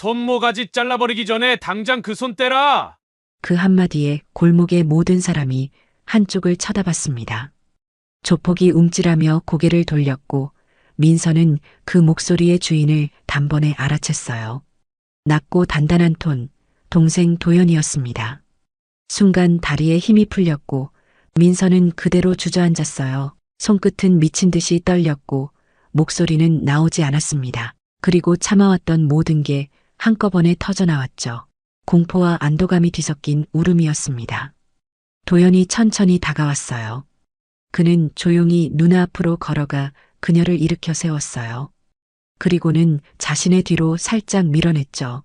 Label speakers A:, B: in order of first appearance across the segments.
A: 손모가지 잘라버리기 전에 당장 그 손 떼라!
B: 그 한마디에 골목의 모든 사람이 한쪽을 쳐다봤습니다. 조폭이 움찔하며 고개를 돌렸고 민서는 그 목소리의 주인을 단번에 알아챘어요. 낮고 단단한 톤, 동생 도연이었습니다. 순간 다리에 힘이 풀렸고 민서는 그대로 주저앉았어요. 손끝은 미친 듯이 떨렸고 목소리는 나오지 않았습니다. 그리고 참아왔던 모든 게 한꺼번에 터져나왔죠. 공포와 안도감이 뒤섞인 울음이었습니다. 도연이 천천히 다가왔어요. 그는 조용히 누나 앞으로 걸어가 그녀를 일으켜 세웠어요. 그리고는 자신의 뒤로 살짝 밀어냈죠.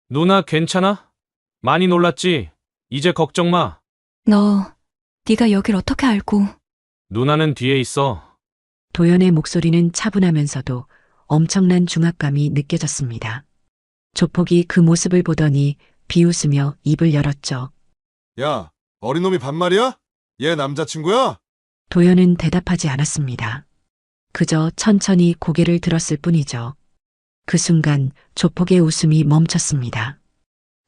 A: 누나 괜찮아? 많이 놀랐지? 이제 걱정 마.
C: 네가 여길 어떻게 알고?
A: 누나는 뒤에 있어.
B: 도연의 목소리는 차분하면서도 엄청난 중압감이 느껴졌습니다. 조폭이 그 모습을 보더니 비웃으며 입을 열었죠.
D: 야, 어린 놈이 반말이야? 얘 남자친구야?
B: 도연은 대답하지 않았습니다. 그저 천천히 고개를 들었을 뿐이죠. 그 순간 조폭의 웃음이 멈췄습니다.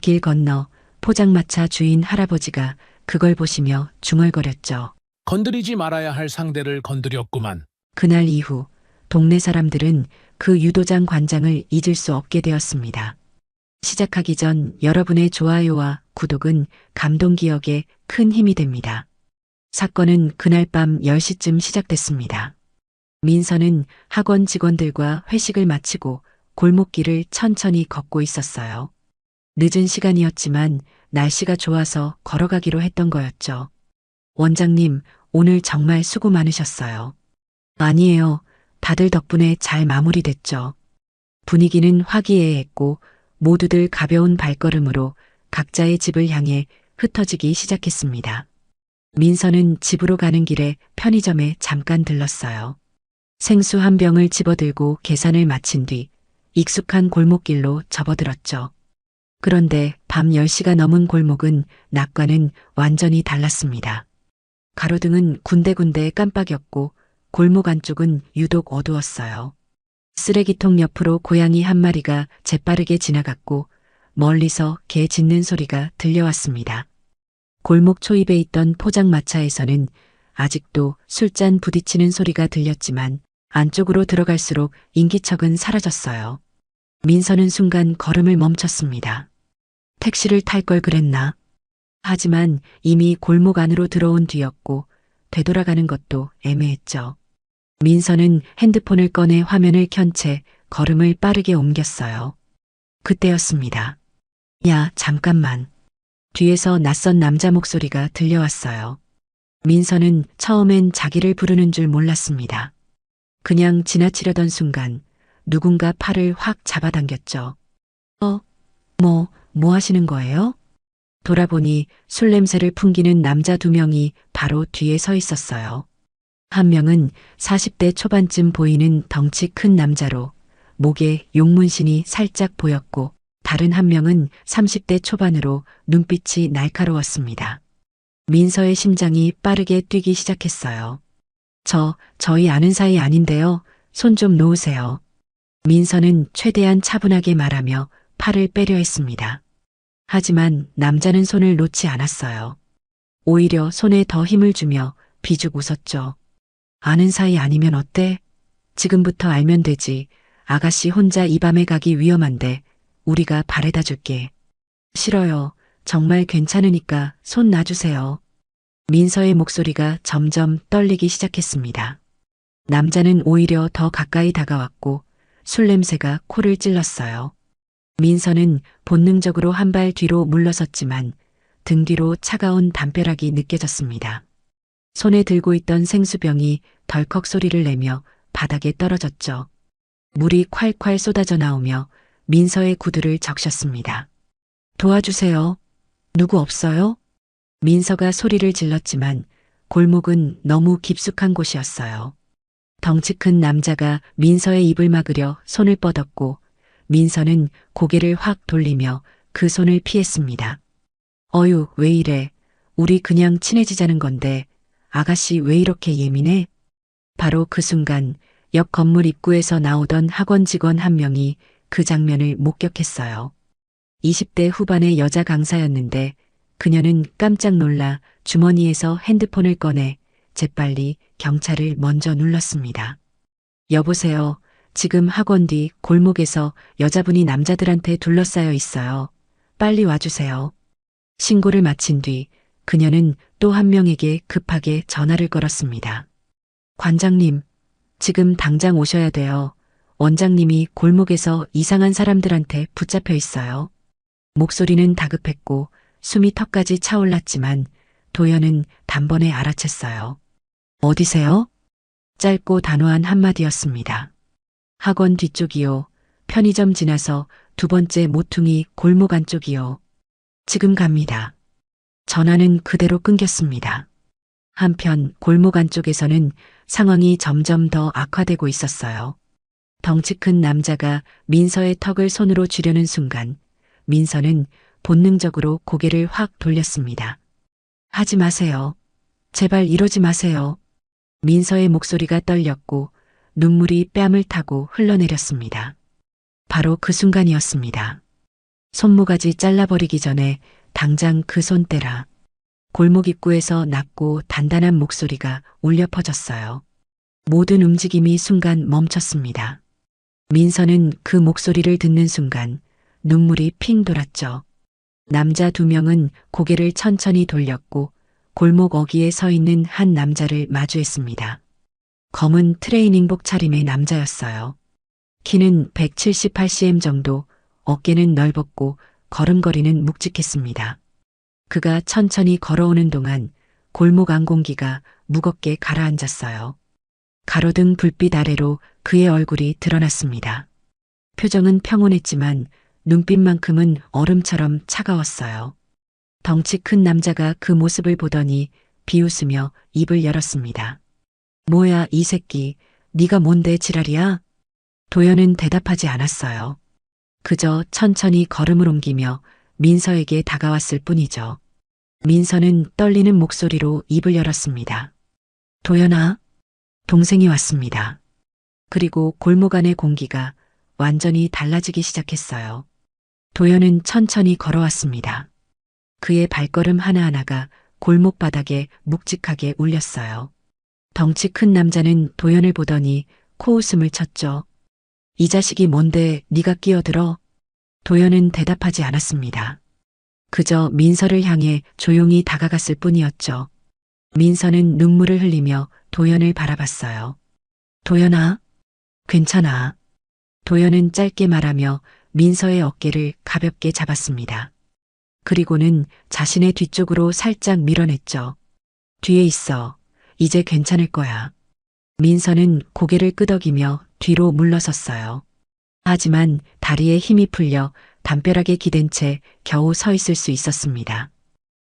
B: 길 건너 포장마차 주인 할아버지가 그걸 보시며 중얼거렸죠.
E: 건드리지 말아야 할 상대를 건드렸구만.
B: 그날 이후 동네 사람들은 그 유도장 관장을 잊을 수 없게 되었습니다. 시작하기 전 여러분의 좋아요와 구독은 감동 기억에 큰 힘이 됩니다. 사건은 그날 밤 10시쯤 시작됐습니다. 민서는 학원 직원들과 회식을 마치고 골목길을 천천히 걷고 있었어요. 늦은 시간이었지만 날씨가 좋아서 걸어가기로 했던 거였죠. 원장님, 오늘 정말 수고 많으셨어요. 아니에요. 다들 덕분에 잘 마무리됐죠. 분위기는 화기애애했고 모두들 가벼운 발걸음으로 각자의 집을 향해 흩어지기 시작했습니다. 민서는 집으로 가는 길에 편의점에 잠깐 들렀어요. 생수 한 병을 집어들고 계산을 마친 뒤 익숙한 골목길로 접어들었죠. 그런데 밤 10시가 넘은 골목은 낮과는 완전히 달랐습니다. 가로등은 군데군데 깜빡였고 골목 안쪽은 유독 어두웠어요. 쓰레기통 옆으로 고양이 한 마리가 재빠르게 지나갔고 멀리서 개 짖는 소리가 들려왔습니다. 골목 초입에 있던 포장마차에서는 아직도 술잔 부딪히는 소리가 들렸지만 안쪽으로 들어갈수록 인기척은 사라졌어요. 민서는 순간 걸음을 멈췄습니다. 택시를 탈 걸 그랬나? 하지만 이미 골목 안으로 들어온 뒤였고 되돌아가는 것도 애매했죠. 민서는 핸드폰을 꺼내 화면을 켠 채 걸음을 빠르게 옮겼어요. 그때였습니다. 야, 잠깐만. 뒤에서 낯선 남자 목소리가 들려왔어요. 민서는 처음엔 자기를 부르는 줄 몰랐습니다. 그냥 지나치려던 순간 누군가 팔을 확 잡아당겼죠. 뭐 하시는 거예요? 돌아보니 술 냄새를 풍기는 남자 2명이 바로 뒤에 서 있었어요. 한 명은 40대 초반쯤 보이는 덩치 큰 남자로 목에 용문신이 살짝 보였고 다른 한 명은 30대 초반으로 눈빛이 날카로웠습니다. 민서의 심장이 빠르게 뛰기 시작했어요. 저희 아는 사이 아닌데요. 손 좀 놓으세요. 민서는 최대한 차분하게 말하며 팔을 빼려 했습니다. 하지만 남자는 손을 놓지 않았어요. 오히려 손에 더 힘을 주며 비죽 웃었죠. 아는 사이 아니면 어때? 지금부터 알면 되지. 아가씨 혼자 이 밤에 가기 위험한데 우리가 바래다 줄게. 싫어요. 정말 괜찮으니까 손 놔주세요. 민서의 목소리가 점점 떨리기 시작했습니다. 남자는 오히려 더 가까이 다가왔고 술 냄새가 코를 찔렀어요. 민서는 본능적으로 한 발 뒤로 물러섰지만 등 뒤로 차가운 담벼락이 느껴졌습니다. 손에 들고 있던 생수병이 덜컥 소리를 내며 바닥에 떨어졌죠. 물이 콸콸 쏟아져 나오며 민서의 구두를 적셨습니다. 도와주세요. 누구 없어요? 민서가 소리를 질렀지만 골목은 너무 깊숙한 곳이었어요. 덩치 큰 남자가 민서의 입을 막으려 손을 뻗었고 민서는 고개를 확 돌리며 그 손을 피했습니다. 어휴, 왜 이래? 우리 그냥 친해지자는 건데 아가씨 왜 이렇게 예민해? 바로 그 순간 옆 건물 입구에서 나오던 학원 직원 한 명이 그 장면을 목격했어요. 20대 후반의 여자 강사였는데 그녀는 깜짝 놀라 주머니에서 핸드폰을 꺼내 재빨리 경찰을 먼저 눌렀습니다. 여보세요. 지금 학원 뒤 골목에서 여자분이 남자들한테 둘러싸여 있어요. 빨리 와주세요. 신고를 마친 뒤 그녀는 또 한 명에게 급하게 전화를 걸었습니다. 관장님, 지금 당장 오셔야 돼요. 원장님이 골목에서 이상한 사람들한테 붙잡혀 있어요. 목소리는 다급했고 숨이 턱까지 차올랐지만 도연은 단번에 알아챘어요. 어디세요? 짧고 단호한 한마디였습니다. 학원 뒤쪽이요. 편의점 지나서 두 번째 모퉁이 골목 안쪽이요. 지금 갑니다. 전화는 그대로 끊겼습니다. 한편 골목 안쪽에서는 상황이 점점 더 악화되고 있었어요. 덩치 큰 남자가 민서의 턱을 손으로 쥐려는 순간 민서는 본능적으로 고개를 확 돌렸습니다. 하지 마세요. 제발 이러지 마세요. 민서의 목소리가 떨렸고 눈물이 뺨을 타고 흘러내렸습니다. 바로 그 순간이었습니다. 손모가지 잘라버리기 전에 당장 그 손 떼라. 골목 입구에서 낮고 단단한 목소리가 울려 퍼졌어요. 모든 움직임이 순간 멈췄습니다. 민서는 그 목소리를 듣는 순간 눈물이 핑 돌았죠. 남자 두 명은 고개를 천천히 돌렸고 골목 어귀에 서 있는 한 남자를 마주했습니다. 검은 트레이닝복 차림의 남자였어요. 키는 178cm 정도, 어깨는 넓었고 걸음걸이는 묵직했습니다. 그가 천천히 걸어오는 동안 골목 안 공기가 무겁게 가라앉았어요. 가로등 불빛 아래로 그의 얼굴이 드러났습니다. 표정은 평온했지만 눈빛만큼은 얼음처럼 차가웠어요. 덩치 큰 남자가 그 모습을 보더니 비웃으며 입을 열었습니다. 뭐야 이 새끼, 네가 뭔데 지랄이야? 도연은 대답하지 않았어요. 그저 천천히 걸음을 옮기며 민서에게 다가왔을 뿐이죠. 민서는 떨리는 목소리로 입을 열었습니다. 도연아, 동생이 왔습니다. 그리고 골목 안의 공기가 완전히 달라지기 시작했어요. 도연은 천천히 걸어왔습니다. 그의 발걸음 하나하나가 골목 바닥에 묵직하게 울렸어요. 덩치 큰 남자는 도연을 보더니 코웃음을 쳤죠. 이 자식이 뭔데 네가 끼어들어? 도연은 대답하지 않았습니다. 그저 민서를 향해 조용히 다가갔을 뿐이었죠. 민서는 눈물을 흘리며 도연을 바라봤어요. 도연아, 괜찮아. 도연은 짧게 말하며 민서의 어깨를 가볍게 잡았습니다. 그리고는 자신의 뒤쪽으로 살짝 밀어냈죠. 뒤에 있어. 이제 괜찮을 거야. 민서는 고개를 끄덕이며 뒤로 물러섰어요. 하지만 다리에 힘이 풀려 담벼락에 기댄 채 겨우 서 있을 수 있었습니다.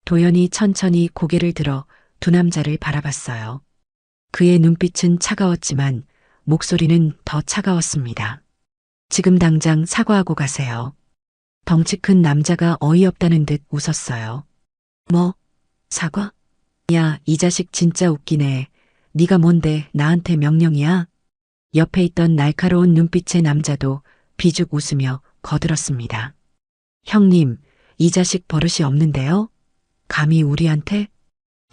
B: 도연이 천천히 고개를 들어 두 남자를 바라봤어요. 그의 눈빛은 차가웠지만 목소리는 더 차가웠습니다. 지금 당장 사과하고 가세요. 덩치 큰 남자가 어이없다는 듯 웃었어요. 뭐? 사과? 야, 이 자식 진짜 웃기네. 네가 뭔데 나한테 명령이야? 옆에 있던 날카로운 눈빛의 남자도 비죽 웃으며 거들었습니다. 형님, 이 자식 버릇이 없는데요? 감히 우리한테?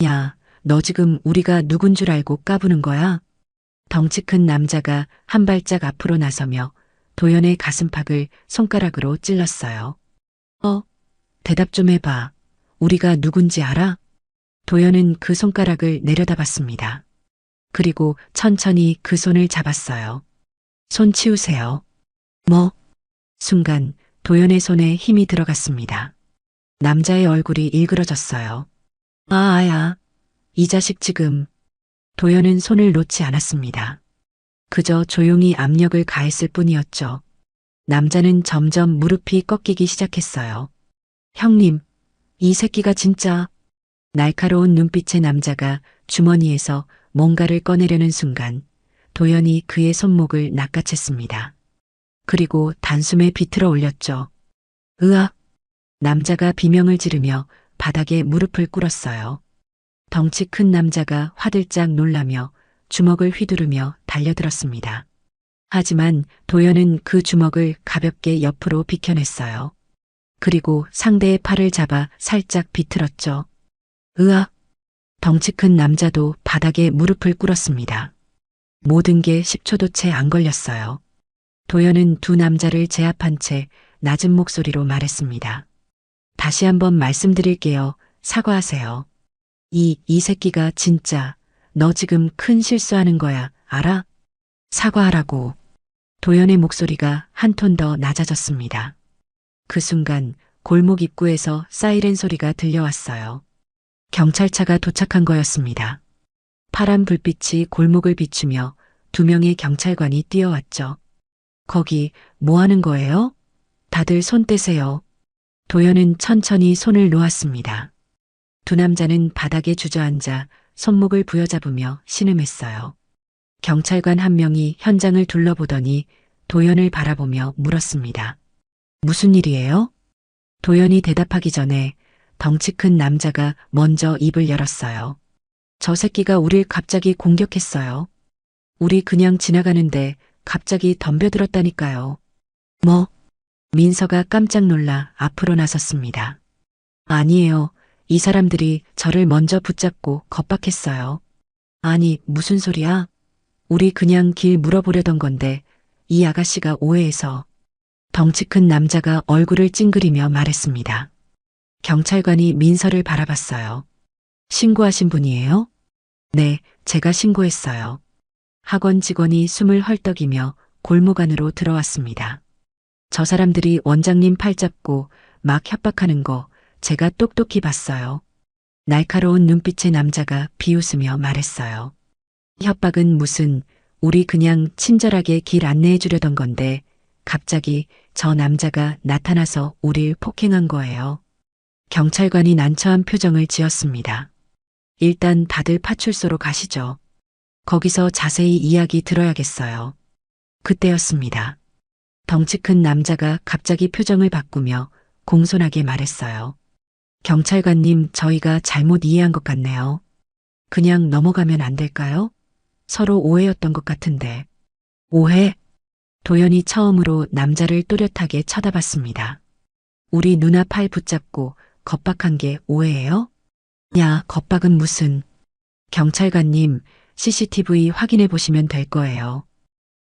B: 야, 너 지금 우리가 누군 줄 알고 까부는 거야? 덩치 큰 남자가 한 발짝 앞으로 나서며 도연의 가슴팍을 손가락으로 찔렀어요. 대답 좀 해봐. 우리가 누군지 알아? 도연은 그 손가락을 내려다봤습니다. 그리고 천천히 그 손을 잡았어요. 손 치우세요. 뭐? 순간 도연의 손에 힘이 들어갔습니다. 남자의 얼굴이 일그러졌어요. 아야, 이 자식 지금. 도연은 손을 놓지 않았습니다. 그저 조용히 압력을 가했을 뿐이었죠. 남자는 점점 무릎이 꺾이기 시작했어요. 형님, 이 새끼가 진짜. 날카로운 눈빛의 남자가 주머니에서 뭔가를 꺼내려는 순간 도연이 그의 손목을 낚아챘습니다. 그리고 단숨에 비틀어 올렸죠. 으악! 남자가 비명을 지르며 바닥에 무릎을 꿇었어요. 덩치 큰 남자가 화들짝 놀라며 주먹을 휘두르며 달려들었습니다. 하지만 도연은 그 주먹을 가볍게 옆으로 비켜냈어요. 그리고 상대의 팔을 잡아 살짝 비틀었죠. 으악! 덩치 큰 남자도 바닥에 무릎을 꿇었습니다. 모든 게 10초도 채 안 걸렸어요. 도연은 두 남자를 제압한 채 낮은 목소리로 말했습니다. 다시 한번 말씀드릴게요. 사과하세요. 이 새끼가 진짜 너 지금 큰 실수하는 거야. 알아? 사과하라고. 도연의 목소리가 한 톤 더 낮아졌습니다. 그 순간 골목 입구에서 사이렌 소리가 들려왔어요. 경찰차가 도착한 거였습니다. 파란 불빛이 골목을 비추며 두 명의 경찰관이 뛰어왔죠. 거기 뭐 하는 거예요? 다들 손 떼세요. 도연은 천천히 손을 놓았습니다. 두 남자는 바닥에 주저앉아 손목을 부여잡으며 신음했어요. 경찰관 한 명이 현장을 둘러보더니 도연을 바라보며 물었습니다. 무슨 일이에요? 도연이 대답하기 전에 덩치 큰 남자가 먼저 입을 열었어요. 저 새끼가 우릴 갑자기 공격했어요. 우리 그냥 지나가는데 갑자기 덤벼들었다니까요. 뭐? 민서가 깜짝 놀라 앞으로 나섰습니다. 아니에요. 이 사람들이 저를 먼저 붙잡고 겁박했어요. 아니, 무슨 소리야? 우리 그냥 길 물어보려던 건데 이 아가씨가 오해해서. 덩치 큰 남자가 얼굴을 찡그리며 말했습니다. 경찰관이 민서를 바라봤어요. 신고하신 분이에요? 네, 제가 신고했어요. 학원 직원이 숨을 헐떡이며 골목 안으로 들어왔습니다. 저 사람들이 원장님 팔 잡고 막 협박하는 거 제가 똑똑히 봤어요. 날카로운 눈빛의 남자가 비웃으며 말했어요. 협박은 무슨, 우리 그냥 친절하게 길 안내해 주려던 건데 갑자기 저 남자가 나타나서 우릴 폭행한 거예요. 경찰관이 난처한 표정을 지었습니다. 일단 다들 파출소로 가시죠. 거기서 자세히 이야기 들어야겠어요. 그때였습니다. 덩치 큰 남자가 갑자기 표정을 바꾸며 공손하게 말했어요. 경찰관님, 저희가 잘못 이해한 것 같네요. 그냥 넘어가면 안 될까요? 서로 오해였던 것 같은데. 오해? 도연이 처음으로 남자를 또렷하게 쳐다봤습니다. 우리 누나 팔 붙잡고 겁박한 게 오해예요? 야, 겁박은 무슨. 경찰관님, CCTV 확인해 보시면 될 거예요.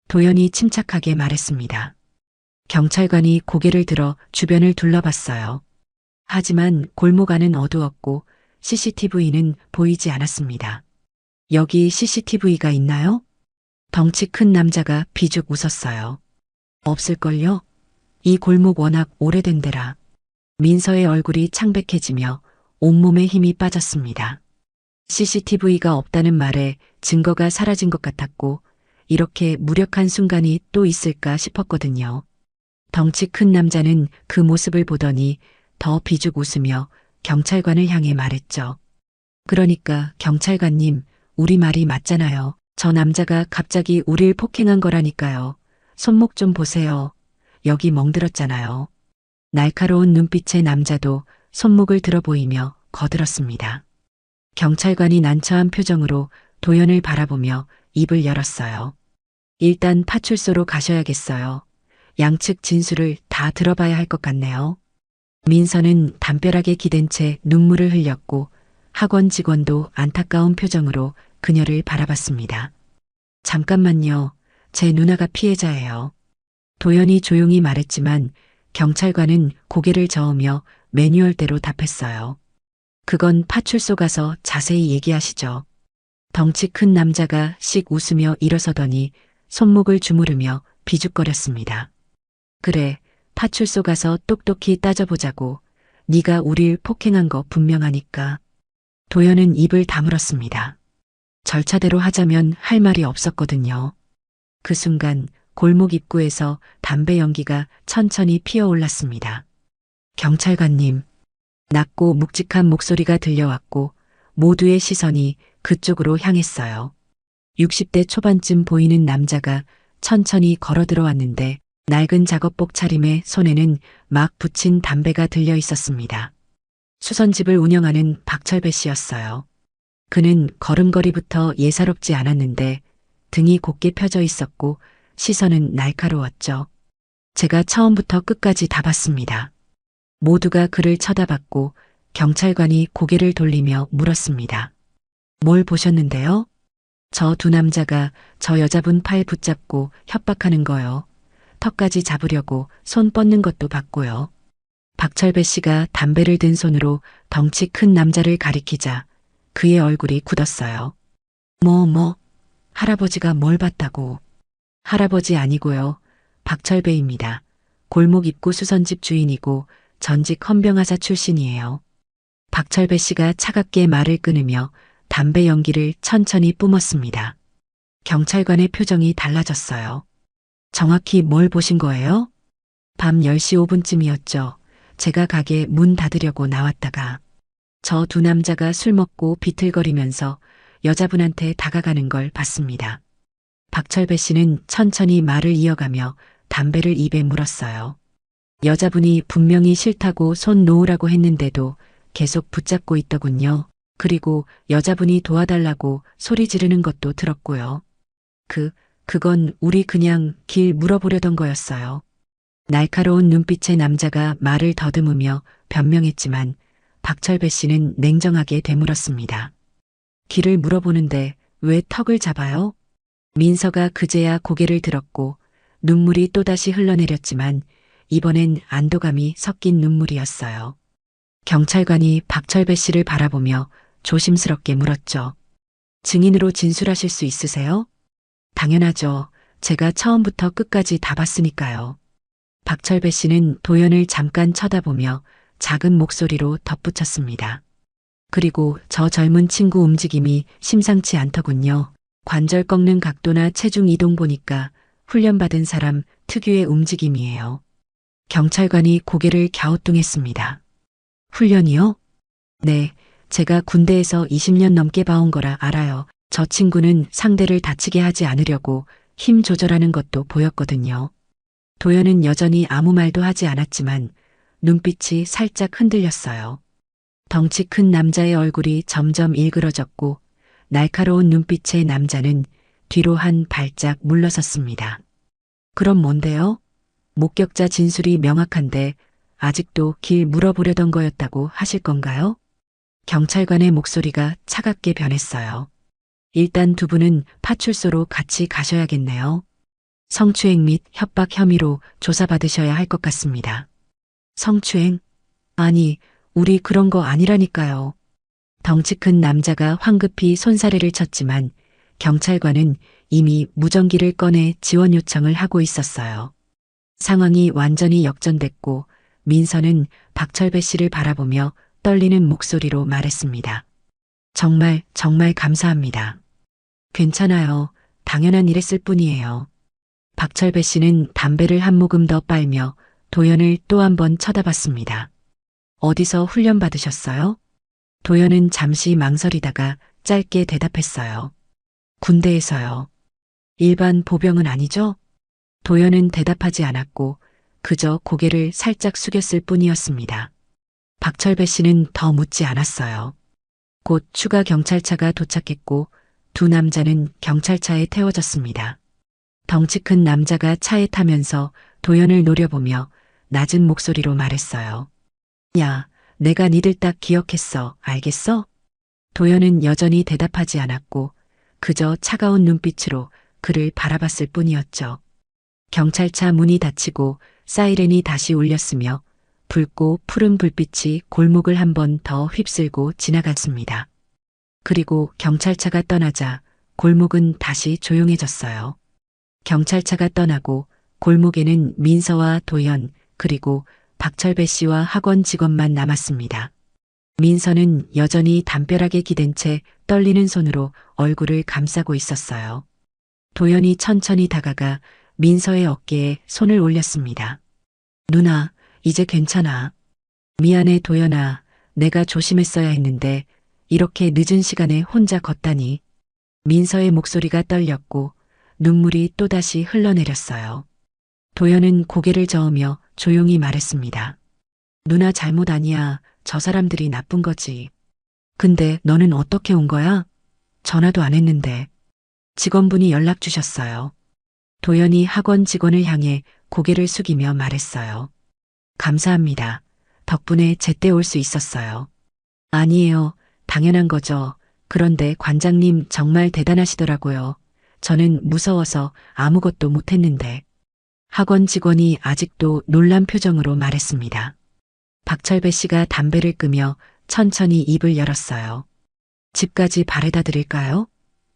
B: 도연이 침착하게 말했습니다. 경찰관이 고개를 들어 주변을 둘러봤어요. 하지만 골목 안은 어두웠고 CCTV는 보이지 않았습니다. 여기 CCTV가 있나요? 덩치 큰 남자가 비죽 웃었어요. 없을걸요? 이 골목 워낙 오래된 데라. 민서의 얼굴이 창백해지며 온몸에 힘이 빠졌습니다. CCTV가 없다는 말에 증거가 사라진 것 같았고 이렇게 무력한 순간이 또 있을까 싶었거든요. 덩치 큰 남자는 그 모습을 보더니 더 비죽 웃으며 경찰관을 향해 말했죠. 그러니까 경찰관님, 우리 말이 맞잖아요. 저 남자가 갑자기 우릴 폭행한 거라니까요. 손목 좀 보세요. 여기 멍들었잖아요. 날카로운 눈빛의 남자도 손목을 들어 보이며 거들었습니다. 경찰관이 난처한 표정으로 도연을 바라보며 입을 열었어요. 일단 파출소로 가셔야겠어요. 양측 진술을 다 들어봐야 할 것 같네요. 민서는 담벼락에 기댄 채 눈물을 흘렸고 학원 직원도 안타까운 표정으로 그녀를 바라봤습니다. 잠깐만요. 제 누나가 피해자예요. 도연이 조용히 말했지만 경찰관은 고개를 저으며 매뉴얼대로 답했어요. 그건 파출소 가서 자세히 얘기하시죠. 덩치 큰 남자가 씩 웃으며 일어서더니 손목을 주무르며 비죽거렸습니다. 그래, 파출소 가서 똑똑히 따져보자고. 네가 우릴 폭행한 거 분명하니까. 도연은 입을 다물었습니다. 절차대로 하자면 할 말이 없었거든요. 그 순간 골목 입구에서 담배 연기가 천천히 피어올랐습니다. 경찰관님. 낮고 묵직한 목소리가 들려왔고 모두의 시선이 그쪽으로 향했어요. 60대 초반쯤 보이는 남자가 천천히 걸어 들어왔는데 낡은 작업복 차림에 손에는 막 붙인 담배가 들려 있었습니다. 수선집을 운영하는 박철배 씨였어요. 그는 걸음걸이부터 예사롭지 않았는데 등이 곧게 펴져 있었고 시선은 날카로웠죠. 제가 처음부터 끝까지 다 봤습니다. 모두가 그를 쳐다봤고 경찰관이 고개를 돌리며 물었습니다. 뭘 보셨는데요? 저 두 남자가 저 여자분 팔 붙잡고 협박하는 거요. 턱까지 잡으려고 손 뻗는 것도 봤고요. 박철배 씨가 담배를 든 손으로 덩치 큰 남자를 가리키자 그의 얼굴이 굳었어요. 할아버지가 뭘 봤다고. 할아버지 아니고요. 박철배입니다. 골목 입구 수선집 주인이고 전직 헌병하사 출신이에요. 박철배 씨가 차갑게 말을 끊으며 담배 연기를 천천히 뿜었습니다. 경찰관의 표정이 달라졌어요. 정확히 뭘 보신 거예요? 밤 10시 5분쯤이었죠. 제가 가게 문 닫으려고 나왔다가 저 두 남자가 술 먹고 비틀거리면서 여자분한테 다가가는 걸 봤습니다. 박철배 씨는 천천히 말을 이어가며 담배를 입에 물었어요. 여자분이 분명히 싫다고 손 놓으라고 했는데도 계속 붙잡고 있더군요. 그리고 여자분이 도와달라고 소리 지르는 것도 들었고요. 그건 우리 그냥 길 물어보려던 거였어요. 날카로운 눈빛의 남자가 말을 더듬으며 변명했지만 박철배 씨는 냉정하게 되물었습니다. 길을 물어보는데 왜 턱을 잡아요? 민서가 그제야 고개를 들었고 눈물이 또다시 흘러내렸지만 이번엔 안도감이 섞인 눈물이었어요. 경찰관이 박철배 씨를 바라보며 조심스럽게 물었죠. 증인으로 진술하실 수 있으세요? 당연하죠. 제가 처음부터 끝까지 다 봤으니까요. 박철배 씨는 도연을 잠깐 쳐다보며 작은 목소리로 덧붙였습니다. 그리고 저 젊은 친구 움직임이 심상치 않더군요. 관절 꺾는 각도나 체중 이동 보니까 훈련받은 사람 특유의 움직임이에요. 경찰관이 고개를 갸우뚱했습니다. 훈련이요? 네, 제가 군대에서 20년 넘게 봐온 거라 알아요. 저 친구는 상대를 다치게 하지 않으려고 힘 조절하는 것도 보였거든요. 도연은 여전히 아무 말도 하지 않았지만 눈빛이 살짝 흔들렸어요. 덩치 큰 남자의 얼굴이 점점 일그러졌고 날카로운 눈빛의 남자는 뒤로 한 발짝 물러섰습니다. 그럼 뭔데요? 목격자 진술이 명확한데 아직도 길 물어보려던 거였다고 하실 건가요? 경찰관의 목소리가 차갑게 변했어요. 일단 두 분은 파출소로 같이 가셔야겠네요. 성추행 및 협박 혐의로 조사받으셔야 할 것 같습니다. 성추행? 아니, 우리 그런 거 아니라니까요. 덩치 큰 남자가 황급히 손사래를 쳤지만 경찰관은 이미 무전기를 꺼내 지원 요청을 하고 있었어요. 상황이 완전히 역전됐고 민서는 박철배 씨를 바라보며 떨리는 목소리로 말했습니다. 정말 감사합니다. 괜찮아요. 당연한 일했을 뿐이에요. 박철배 씨는 담배를 한 모금 더 빨며 도연을 또 한 번 쳐다봤습니다. 어디서 훈련 받으셨어요? 도연은 잠시 망설이다가 짧게 대답했어요. 군대에서요. 일반 보병은 아니죠? 도연은 대답하지 않았고 그저 고개를 살짝 숙였을 뿐이었습니다. 박철배 씨는 더 묻지 않았어요. 곧 추가 경찰차가 도착했고 두 남자는 경찰차에 태워졌습니다. 덩치 큰 남자가 차에 타면서 도연을 노려보며 낮은 목소리로 말했어요. 야, 내가 니들 딱 기억했어. 알겠어? 도연은 여전히 대답하지 않았고 그저 차가운 눈빛으로 그를 바라봤을 뿐이었죠. 경찰차 문이 닫히고 사이렌이 다시 울렸으며 붉고 푸른 불빛이 골목을 한 번 더 휩쓸고 지나갔습니다. 그리고 경찰차가 떠나자 골목은 다시 조용해졌어요. 경찰차가 떠나고 골목에는 민서와 도연 그리고 박철배 씨와 학원 직원만 남았습니다. 민서는 여전히 담벼락에 기댄 채 떨리는 손으로 얼굴을 감싸고 있었어요. 도연이 천천히 다가가 민서의 어깨에 손을 올렸습니다. 누나, 이제 괜찮아. 미안해 도연아, 내가 조심했어야 했는데 이렇게 늦은 시간에 혼자 걷다니. 민서의 목소리가 떨렸고 눈물이 또다시 흘러내렸어요. 도연은 고개를 저으며 조용히 말했습니다. 누나 잘못 아니야. 저 사람들이 나쁜 거지. 근데 너는 어떻게 온 거야? 전화도 안 했는데. 직원분이 연락 주셨어요. 도연이 학원 직원을 향해 고개를 숙이며 말했어요. 감사합니다. 덕분에 제때 올 수 있었어요. 아니에요. 당연한 거죠. 그런데 관장님 정말 대단하시더라고요. 저는 무서워서 아무것도 못했는데. 학원 직원이 아직도 놀란 표정으로 말했습니다. 박철배 씨가 담배를 끄며 천천히 입을 열었어요. 집까지 바래다 드릴까요?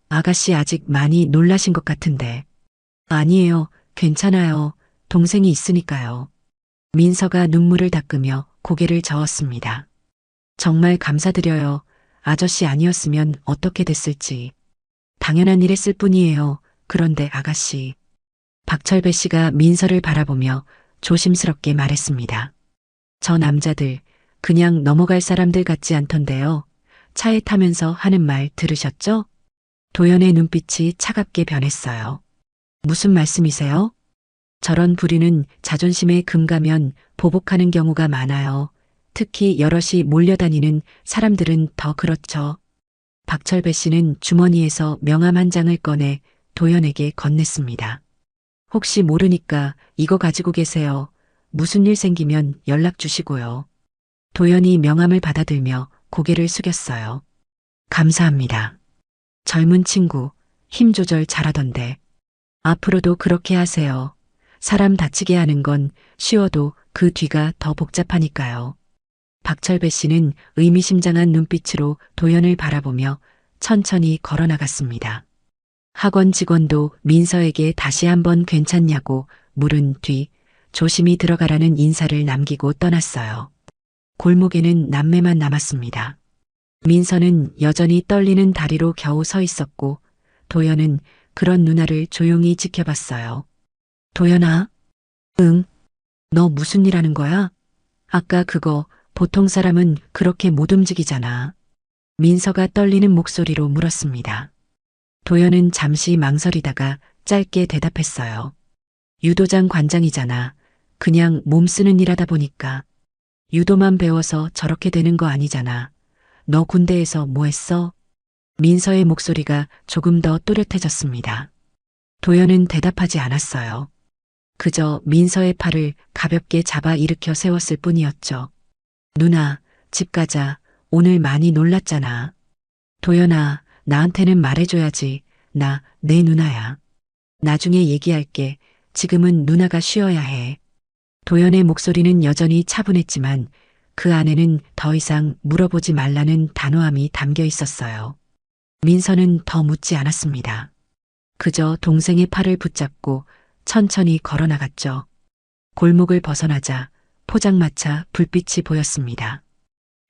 B: 아가씨 아직 많이 놀라신 것 같은데. 아니에요. 괜찮아요. 동생이 있으니까요. 민서가 눈물을 닦으며 고개를 저었습니다. 정말 감사드려요. 아저씨 아니었으면 어떻게 됐을지. 당연한 일했을 뿐이에요. 그런데 아가씨. 박철배 씨가 민서를 바라보며 조심스럽게 말했습니다. 저 남자들 그냥 넘어갈 사람들 같지 않던데요. 차에 타면서 하는 말 들으셨죠? 도연의 눈빛이 차갑게 변했어요. 무슨 말씀이세요? 저런 부류는 자존심에 금가면 보복하는 경우가 많아요. 특히 여럿이 몰려다니는 사람들은 더 그렇죠. 박철배 씨는 주머니에서 명함 한 장을 꺼내 도연에게 건넸습니다. 혹시 모르니까 이거 가지고 계세요. 무슨 일 생기면 연락 주시고요. 도연이 명함을 받아들며 고개를 숙였어요. 감사합니다. 젊은 친구, 힘 조절 잘하던데. 앞으로도 그렇게 하세요. 사람 다치게 하는 건 쉬워도 그 뒤가 더 복잡하니까요. 박철배 씨는 의미심장한 눈빛으로 도연을 바라보며 천천히 걸어나갔습니다. 학원 직원도 민서에게 다시 한번 괜찮냐고 물은 뒤 조심히 들어가라는 인사를 남기고 떠났어요. 골목에는 남매만 남았습니다. 민서는 여전히 떨리는 다리로 겨우 서 있었고 도연은 그런 누나를 조용히 지켜봤어요. 도연아? 응? 너 무슨 일 하는 거야? 아까 그거 보통 사람은 그렇게 못 움직이잖아. 민서가 떨리는 목소리로 물었습니다. 도연은 잠시 망설이다가 짧게 대답했어요. 유도장 관장이잖아. 그냥 몸 쓰는 일 하다 보니까. 유도만 배워서 저렇게 되는 거 아니잖아. 너 군대에서 뭐 했어? 민서의 목소리가 조금 더 또렷해졌습니다. 도연은 대답하지 않았어요. 그저 민서의 팔을 가볍게 잡아 일으켜 세웠을 뿐이었죠. 누나, 집 가자. 오늘 많이 놀랐잖아. 도연아, 나한테는 말해줘야지. 나, 내 누나야. 나중에 얘기할게. 지금은 누나가 쉬어야 해. 도연의 목소리는 여전히 차분했지만 그 안에는 더 이상 물어보지 말라는 단호함이 담겨 있었어요. 민서는 더 묻지 않았습니다. 그저 동생의 팔을 붙잡고 천천히 걸어나갔죠. 골목을 벗어나자 포장마차 불빛이 보였습니다.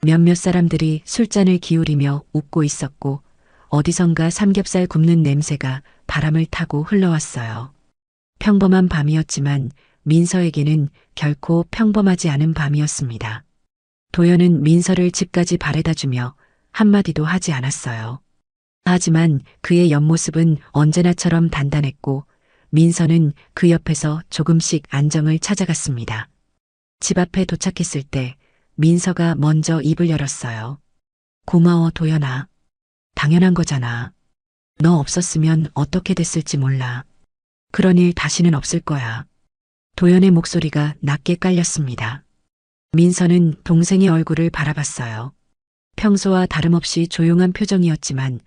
B: 몇몇 사람들이 술잔을 기울이며 웃고 있었고 어디선가 삼겹살 굽는 냄새가 바람을 타고 흘러왔어요. 평범한 밤이었지만 민서에게는 결코 평범하지 않은 밤이었습니다. 도연은 민서를 집까지 바래다주며 한마디도 하지 않았어요. 하지만 그의 옆모습은 언제나처럼 단단했고 민서는 그 옆에서 조금씩 안정을 찾아갔습니다. 집 앞에 도착했을 때 민서가 먼저 입을 열었어요. 고마워 도연아. 당연한 거잖아. 너 없었으면 어떻게 됐을지 몰라. 그런 일 다시는 없을 거야. 도연의 목소리가 낮게 깔렸습니다. 민서는 동생의 얼굴을 바라봤어요. 평소와 다름없이 조용한 표정이었지만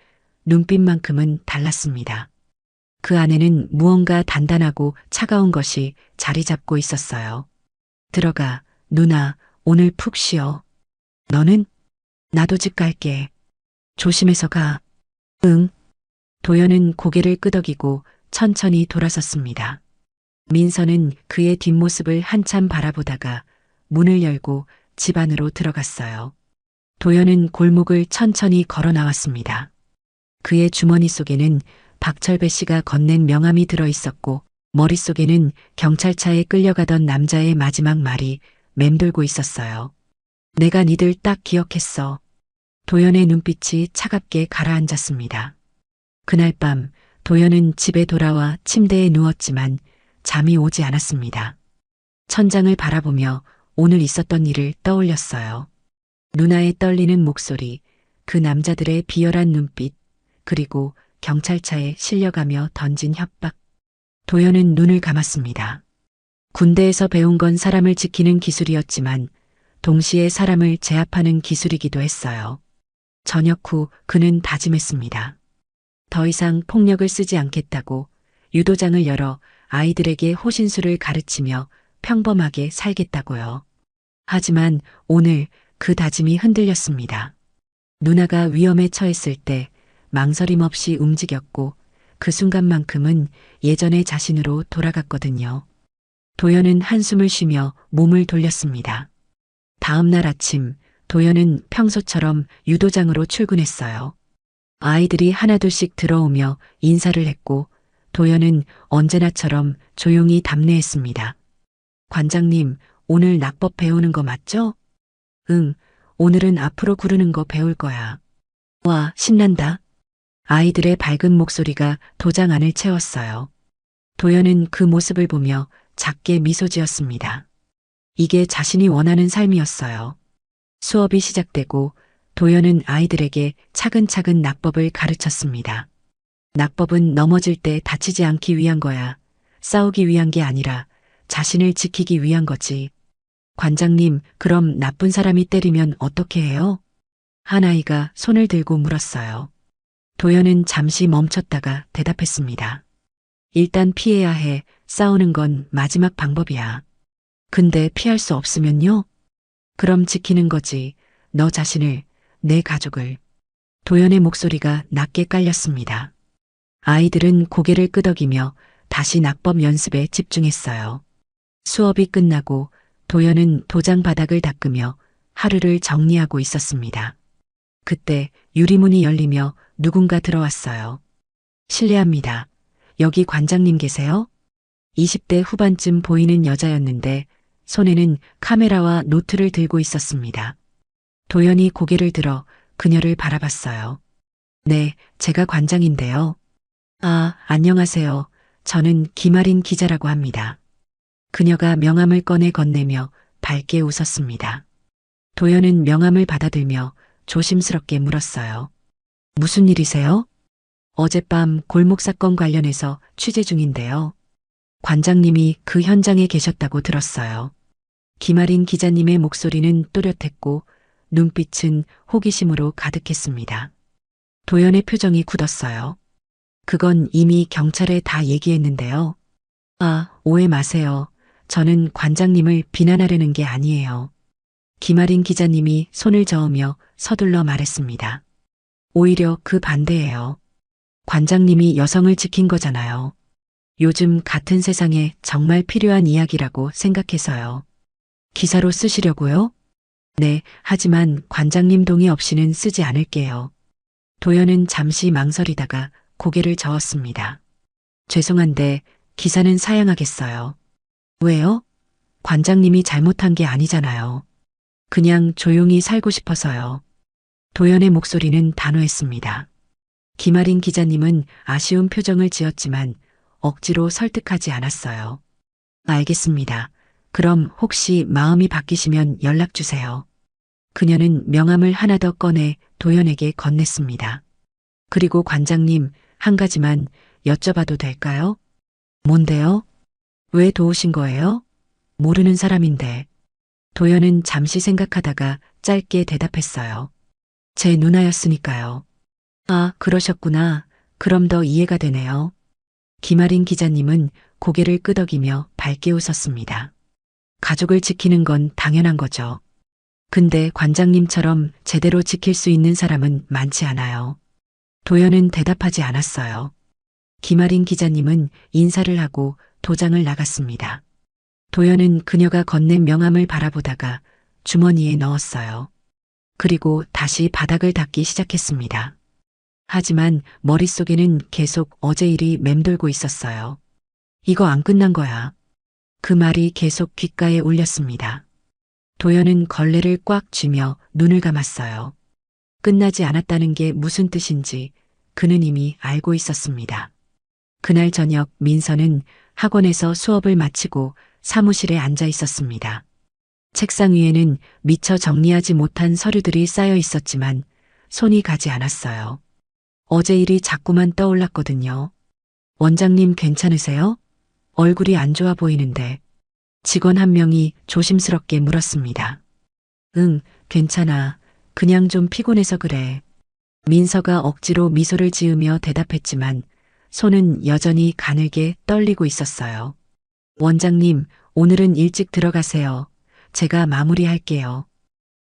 B: 눈빛만큼은 달랐습니다. 그 안에는 무언가 단단하고 차가운 것이 자리 잡고 있었어요. 들어가, 누나, 오늘 푹 쉬어. 너는? 나도 집 갈게. 조심해서 가. 응. 도연은 고개를 끄덕이고 천천히 돌아섰습니다. 민서는 그의 뒷모습을 한참 바라보다가 문을 열고 집 안으로 들어갔어요. 도연은 골목을 천천히 걸어 나왔습니다. 그의 주머니 속에는 박철배 씨가 건넨 명함이 들어 있었고 머릿속에는 경찰차에 끌려가던 남자의 마지막 말이 맴돌고 있었어요. 내가 니들 딱 기억했어. 도연의 눈빛이 차갑게 가라앉았습니다. 그날 밤 도연은 집에 돌아와 침대에 누웠지만 잠이 오지 않았습니다. 천장을 바라보며 오늘 있었던 일을 떠올렸어요. 누나의 떨리는 목소리, 그 남자들의 비열한 눈빛, 그리고 경찰차에 실려가며 던진 협박. 도연은 눈을 감았습니다. 군대에서 배운 건 사람을 지키는 기술이었지만 동시에 사람을 제압하는 기술이기도 했어요. 저녁 후 그는 다짐했습니다. 더 이상 폭력을 쓰지 않겠다고 유도장을 열어 아이들에게 호신술을 가르치며 평범하게 살겠다고요. 하지만 오늘 그 다짐이 흔들렸습니다. 누나가 위험에 처했을 때 망설임 없이 움직였고 그 순간만큼은 예전의 자신으로 돌아갔거든요. 도연은 한숨을 쉬며 몸을 돌렸습니다. 다음 날 아침 도연은 평소처럼 유도장으로 출근했어요. 아이들이 하나둘씩 들어오며 인사를 했고 도연은 언제나처럼 조용히 답례했습니다. 관장님, 오늘 낙법 배우는 거 맞죠? 응, 오늘은 앞으로 구르는 거 배울 거야. 와, 신난다. 아이들의 밝은 목소리가 도장 안을 채웠어요. 도연은 그 모습을 보며 작게 미소 지었습니다. 이게 자신이 원하는 삶이었어요. 수업이 시작되고 도연은 아이들에게 차근차근 낙법을 가르쳤습니다. 낙법은 넘어질 때 다치지 않기 위한 거야. 싸우기 위한 게 아니라 자신을 지키기 위한 거지. 관장님, 그럼 나쁜 사람이 때리면 어떻게 해요? 한 아이가 손을 들고 물었어요. 도연은 잠시 멈췄다가 대답했습니다. 일단 피해야 해. 싸우는 건 마지막 방법이야. 근데 피할 수 없으면요? 그럼 지키는 거지. 너 자신을, 내 가족을. 도연의 목소리가 낮게 깔렸습니다. 아이들은 고개를 끄덕이며 다시 낙법 연습에 집중했어요. 수업이 끝나고 도연은 도장 바닥을 닦으며 하루를 정리하고 있었습니다. 그때 유리문이 열리며 누군가 들어왔어요. 실례합니다. 여기 관장님 계세요? 20대 후반쯤 보이는 여자였는데 손에는 카메라와 노트를 들고 있었습니다. 도연이 고개를 들어 그녀를 바라봤어요. 네, 제가 관장인데요. 아, 안녕하세요. 저는 김아린 기자라고 합니다. 그녀가 명함을 꺼내 건네며 밝게 웃었습니다. 도연은 명함을 받아들며 조심스럽게 물었어요. 무슨 일이세요? 어젯밤 골목 사건 관련해서 취재 중인데요. 관장님이 그 현장에 계셨다고 들었어요. 김아린 기자님의 목소리는 또렷했고 눈빛은 호기심으로 가득했습니다. 도연의 표정이 굳었어요. 그건 이미 경찰에 다 얘기했는데요. 아, 오해 마세요. 저는 관장님을 비난하려는 게 아니에요. 김아린 기자님이 손을 저으며 서둘러 말했습니다. 오히려 그 반대예요. 관장님이 여성을 지킨 거잖아요. 요즘 같은 세상에 정말 필요한 이야기라고 생각해서요. 기사로 쓰시려고요? 네, 하지만 관장님 동의 없이는 쓰지 않을게요. 도연은 잠시 망설이다가 고개를 저었습니다. 죄송한데 기사는 사양하겠어요. 왜요? 관장님이 잘못한 게 아니잖아요. 그냥 조용히 살고 싶어서요. 도연의 목소리는 단호했습니다. 김아린 기자님은 아쉬운 표정을 지었지만 억지로 설득하지 않았어요. 알겠습니다. 그럼 혹시 마음이 바뀌시면 연락 주세요. 그녀는 명함을 하나 더 꺼내 도연에게 건넸습니다. 그리고 관장님, 한 가지만 여쭤봐도 될까요? 뭔데요? 왜 도우신 거예요? 모르는 사람인데. 도연은 잠시 생각하다가 짧게 대답했어요. 제 누나였으니까요. 아, 그러셨구나. 그럼 더 이해가 되네요. 김아린 기자님은 고개를 끄덕이며 밝게 웃었습니다. 가족을 지키는 건 당연한 거죠. 근데 관장님처럼 제대로 지킬 수 있는 사람은 많지 않아요. 도연은 대답하지 않았어요. 김아린 기자님은 인사를 하고 도장을 나갔습니다. 도연은 그녀가 건넨 명함을 바라보다가 주머니에 넣었어요. 그리고 다시 바닥을 닦기 시작했습니다. 하지만 머릿속에는 계속 어제 일이 맴돌고 있었어요. 이거 안 끝난 거야. 그 말이 계속 귓가에 울렸습니다. 도연은 걸레를 꽉 쥐며 눈을 감았어요. 끝나지 않았다는 게 무슨 뜻인지 그는 이미 알고 있었습니다. 그날 저녁 민서는 학원에서 수업을 마치고 사무실에 앉아 있었습니다. 책상 위에는 미처 정리하지 못한 서류들이 쌓여 있었지만 손이 가지 않았어요. 어제 일이 자꾸만 떠올랐거든요. 원장님 괜찮으세요? 얼굴이 안 좋아 보이는데 직원 한 명이 조심스럽게 물었습니다. 응, 괜찮아. 그냥 좀 피곤해서 그래. 민서가 억지로 미소를 지으며 대답했지만 손은 여전히 가늘게 떨리고 있었어요. 원장님, 오늘은 일찍 들어가세요. 제가 마무리할게요.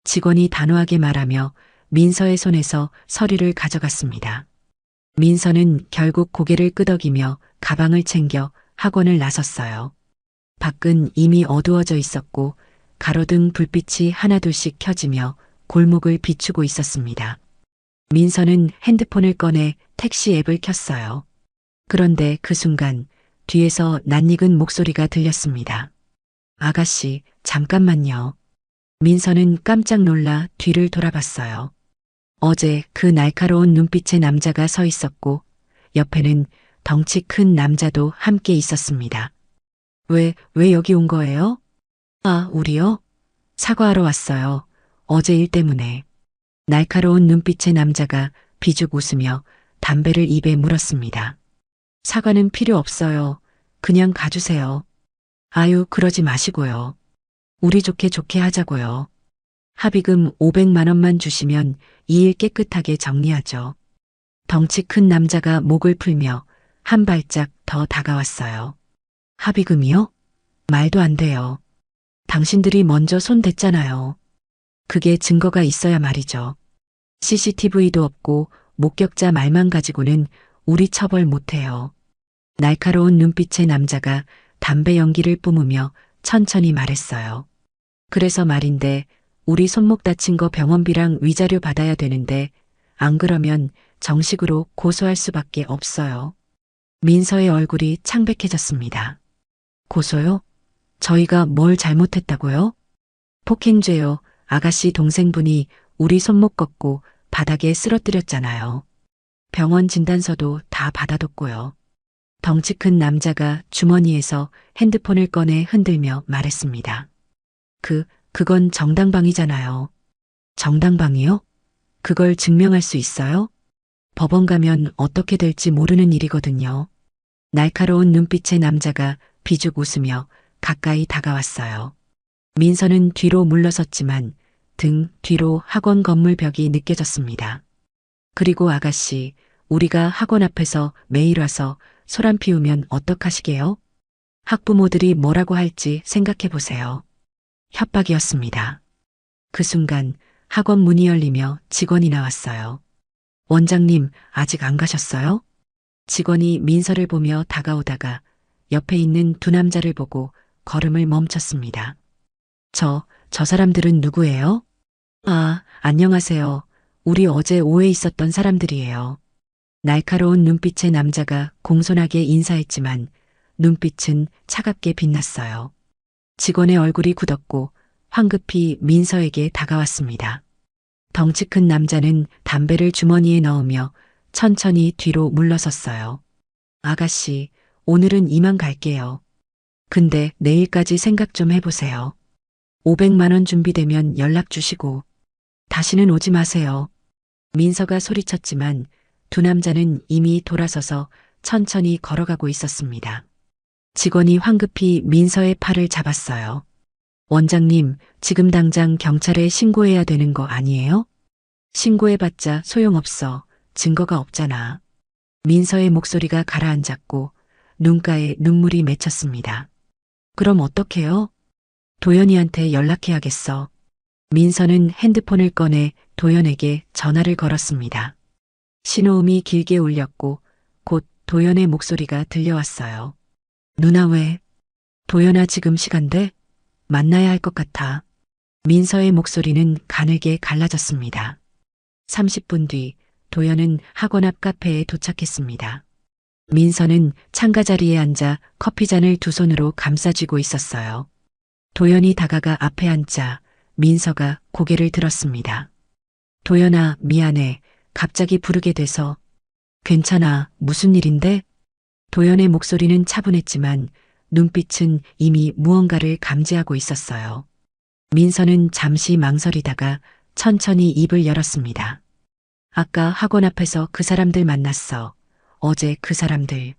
B: 직원이 단호하게 말하며 민서의 손에서 서류를 가져갔습니다. 민서는 결국 고개를 끄덕이며 가방을 챙겨 학원을 나섰어요. 밖은 이미 어두워져 있었고 가로등 불빛이 하나둘씩 켜지며 골목을 비추고 있었습니다. 민서는 핸드폰을 꺼내 택시 앱을 켰어요. 그런데 그 순간 뒤에서 낯익은 목소리가 들렸습니다. 아가씨, 잠깐만요. 민서는 깜짝 놀라 뒤를 돌아봤어요. 어제 그 날카로운 눈빛의 남자가 서 있었고 옆에는 덩치 큰 남자도 함께 있었습니다. 왜 여기 온 거예요? 아, 우리요? 사과하러 왔어요. 어제 일 때문에. 날카로운 눈빛의 남자가 비죽 웃으며 담배를 입에 물었습니다. 사과는 필요 없어요. 그냥 가주세요. 아유, 그러지 마시고요. 우리 좋게 하자고요. 합의금 500만 원만 주시면 이 일 깨끗하게 정리하죠. 덩치 큰 남자가 목을 풀며 한 발짝 더 다가왔어요. 합의금이요? 말도 안 돼요. 당신들이 먼저 손 댔잖아요. 그게 증거가 있어야 말이죠. CCTV도 없고 목격자 말만 가지고는 우리 처벌 못해요. 날카로운 눈빛의 남자가 담배 연기를 뿜으며 천천히 말했어요. 그래서 말인데 우리 손목 다친 거 병원비랑 위자료 받아야 되는데 안 그러면 정식으로 고소할 수밖에 없어요. 민서의 얼굴이 창백해졌습니다. 고소요? 저희가 뭘 잘못했다고요? 폭행죄요. 아가씨 동생분이 우리 손목 꺾고 바닥에 쓰러뜨렸잖아요. 병원 진단서도 다 받아뒀고요. 덩치 큰 남자가 주머니에서 핸드폰을 꺼내 흔들며 말했습니다. 그건 정당방위잖아요. 정당방위요? 그걸 증명할 수 있어요? 법원 가면 어떻게 될지 모르는 일이거든요. 날카로운 눈빛의 남자가 비죽 웃으며 가까이 다가왔어요. 민서는 뒤로 물러섰지만 등 뒤로 학원 건물 벽이 느껴졌습니다. 그리고 아가씨, 우리가 학원 앞에서 매일 와서 소란 피우면 어떡하시게요? 학부모들이 뭐라고 할지 생각해 보세요. 협박이었습니다. 그 순간 학원 문이 열리며 직원이 나왔어요. 원장님, 아직 안 가셨어요? 직원이 민서를 보며 다가오다가 옆에 있는 두 남자를 보고 걸음을 멈췄습니다. 저 사람들은 누구예요? 아, 안녕하세요. 우리 어제 오해 있었던 사람들이에요. 날카로운 눈빛의 남자가 공손하게 인사했지만 눈빛은 차갑게 빛났어요. 직원의 얼굴이 굳었고 황급히 민서에게 다가왔습니다. 덩치 큰 남자는 담배를 주머니에 넣으며 천천히 뒤로 물러섰어요. 아가씨, 오늘은 이만 갈게요. 근데 내일까지 생각 좀 해보세요. 500만 원 준비되면 연락 주시고 다시는 오지 마세요. 민서가 소리쳤지만 두 남자는 이미 돌아서서 천천히 걸어가고 있었습니다. 직원이 황급히 민서의 팔을 잡았어요. 원장님, 지금 당장 경찰에 신고해야 되는 거 아니에요? 신고해봤자 소용없어. 증거가 없잖아. 민서의 목소리가 가라앉았고 눈가에 눈물이 맺혔습니다. 그럼 어떡해요? 도연이한테 연락해야겠어. 민서는 핸드폰을 꺼내 도연에게 전화를 걸었습니다. 신호음이 길게 울렸고 곧 도연의 목소리가 들려왔어요. 누나 왜? 도연아 지금 시간돼? 만나야 할 것 같아. 민서의 목소리는 가늘게 갈라졌습니다. 30분 뒤 도연은 학원 앞 카페에 도착했습니다. 민서는 창가 자리에 앉아 커피잔을 두 손으로 감싸쥐고 있었어요. 도연이 다가가 앞에 앉자 민서가 고개를 들었습니다. 도연아, 미안해. 갑자기 부르게 돼서. 괜찮아. 무슨 일인데? 도연의 목소리는 차분했지만 눈빛은 이미 무언가를 감지하고 있었어요. 민서는 잠시 망설이다가 천천히 입을 열었습니다. 아까 학원 앞에서 그 사람들 만났어. 어제 그 사람들.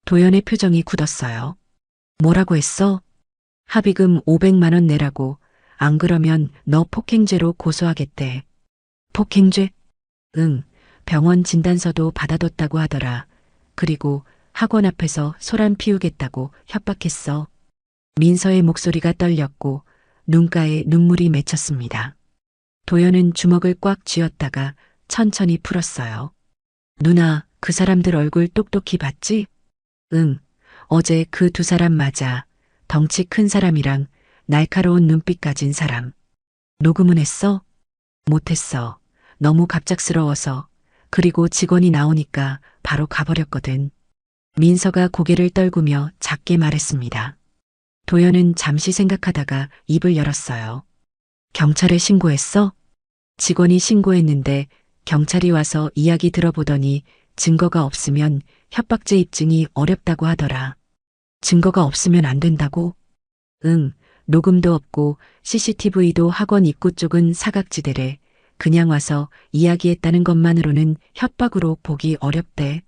B: 도연의 표정이 굳었어요. 뭐라고 했어? 합의금 500만 원 내라고. 안 그러면 너 폭행죄로 고소하겠대. 폭행죄? 응. 병원 진단서도 받아뒀다고 하더라. 그리고 학원 앞에서 소란 피우겠다고 협박했어. 민서의 목소리가 떨렸고 눈가에 눈물이 맺혔습니다. 도연은 주먹을 꽉 쥐었다가 천천히 풀었어요. 누나, 그 사람들 얼굴 똑똑히 봤지? 응. 어제 그 두 사람 맞아. 덩치 큰 사람이랑 날카로운 눈빛 가진 사람. 녹음은 했어? 못했어. 너무 갑작스러워서. 그리고 직원이 나오니까 바로 가버렸거든. 민서가 고개를 떨구며 작게 말했습니다. 도연은 잠시 생각하다가 입을 열었어요. 경찰에 신고했어? 직원이 신고했는데 경찰이 와서 이야기 들어보더니 증거가 없으면 협박죄 입증이 어렵다고 하더라. 증거가 없으면 안 된다고? 응, 녹음도 없고 CCTV도 학원 입구 쪽은 사각지대래. 그냥 와서 이야기했다는 것만으로는 협박으로 보기 어렵대.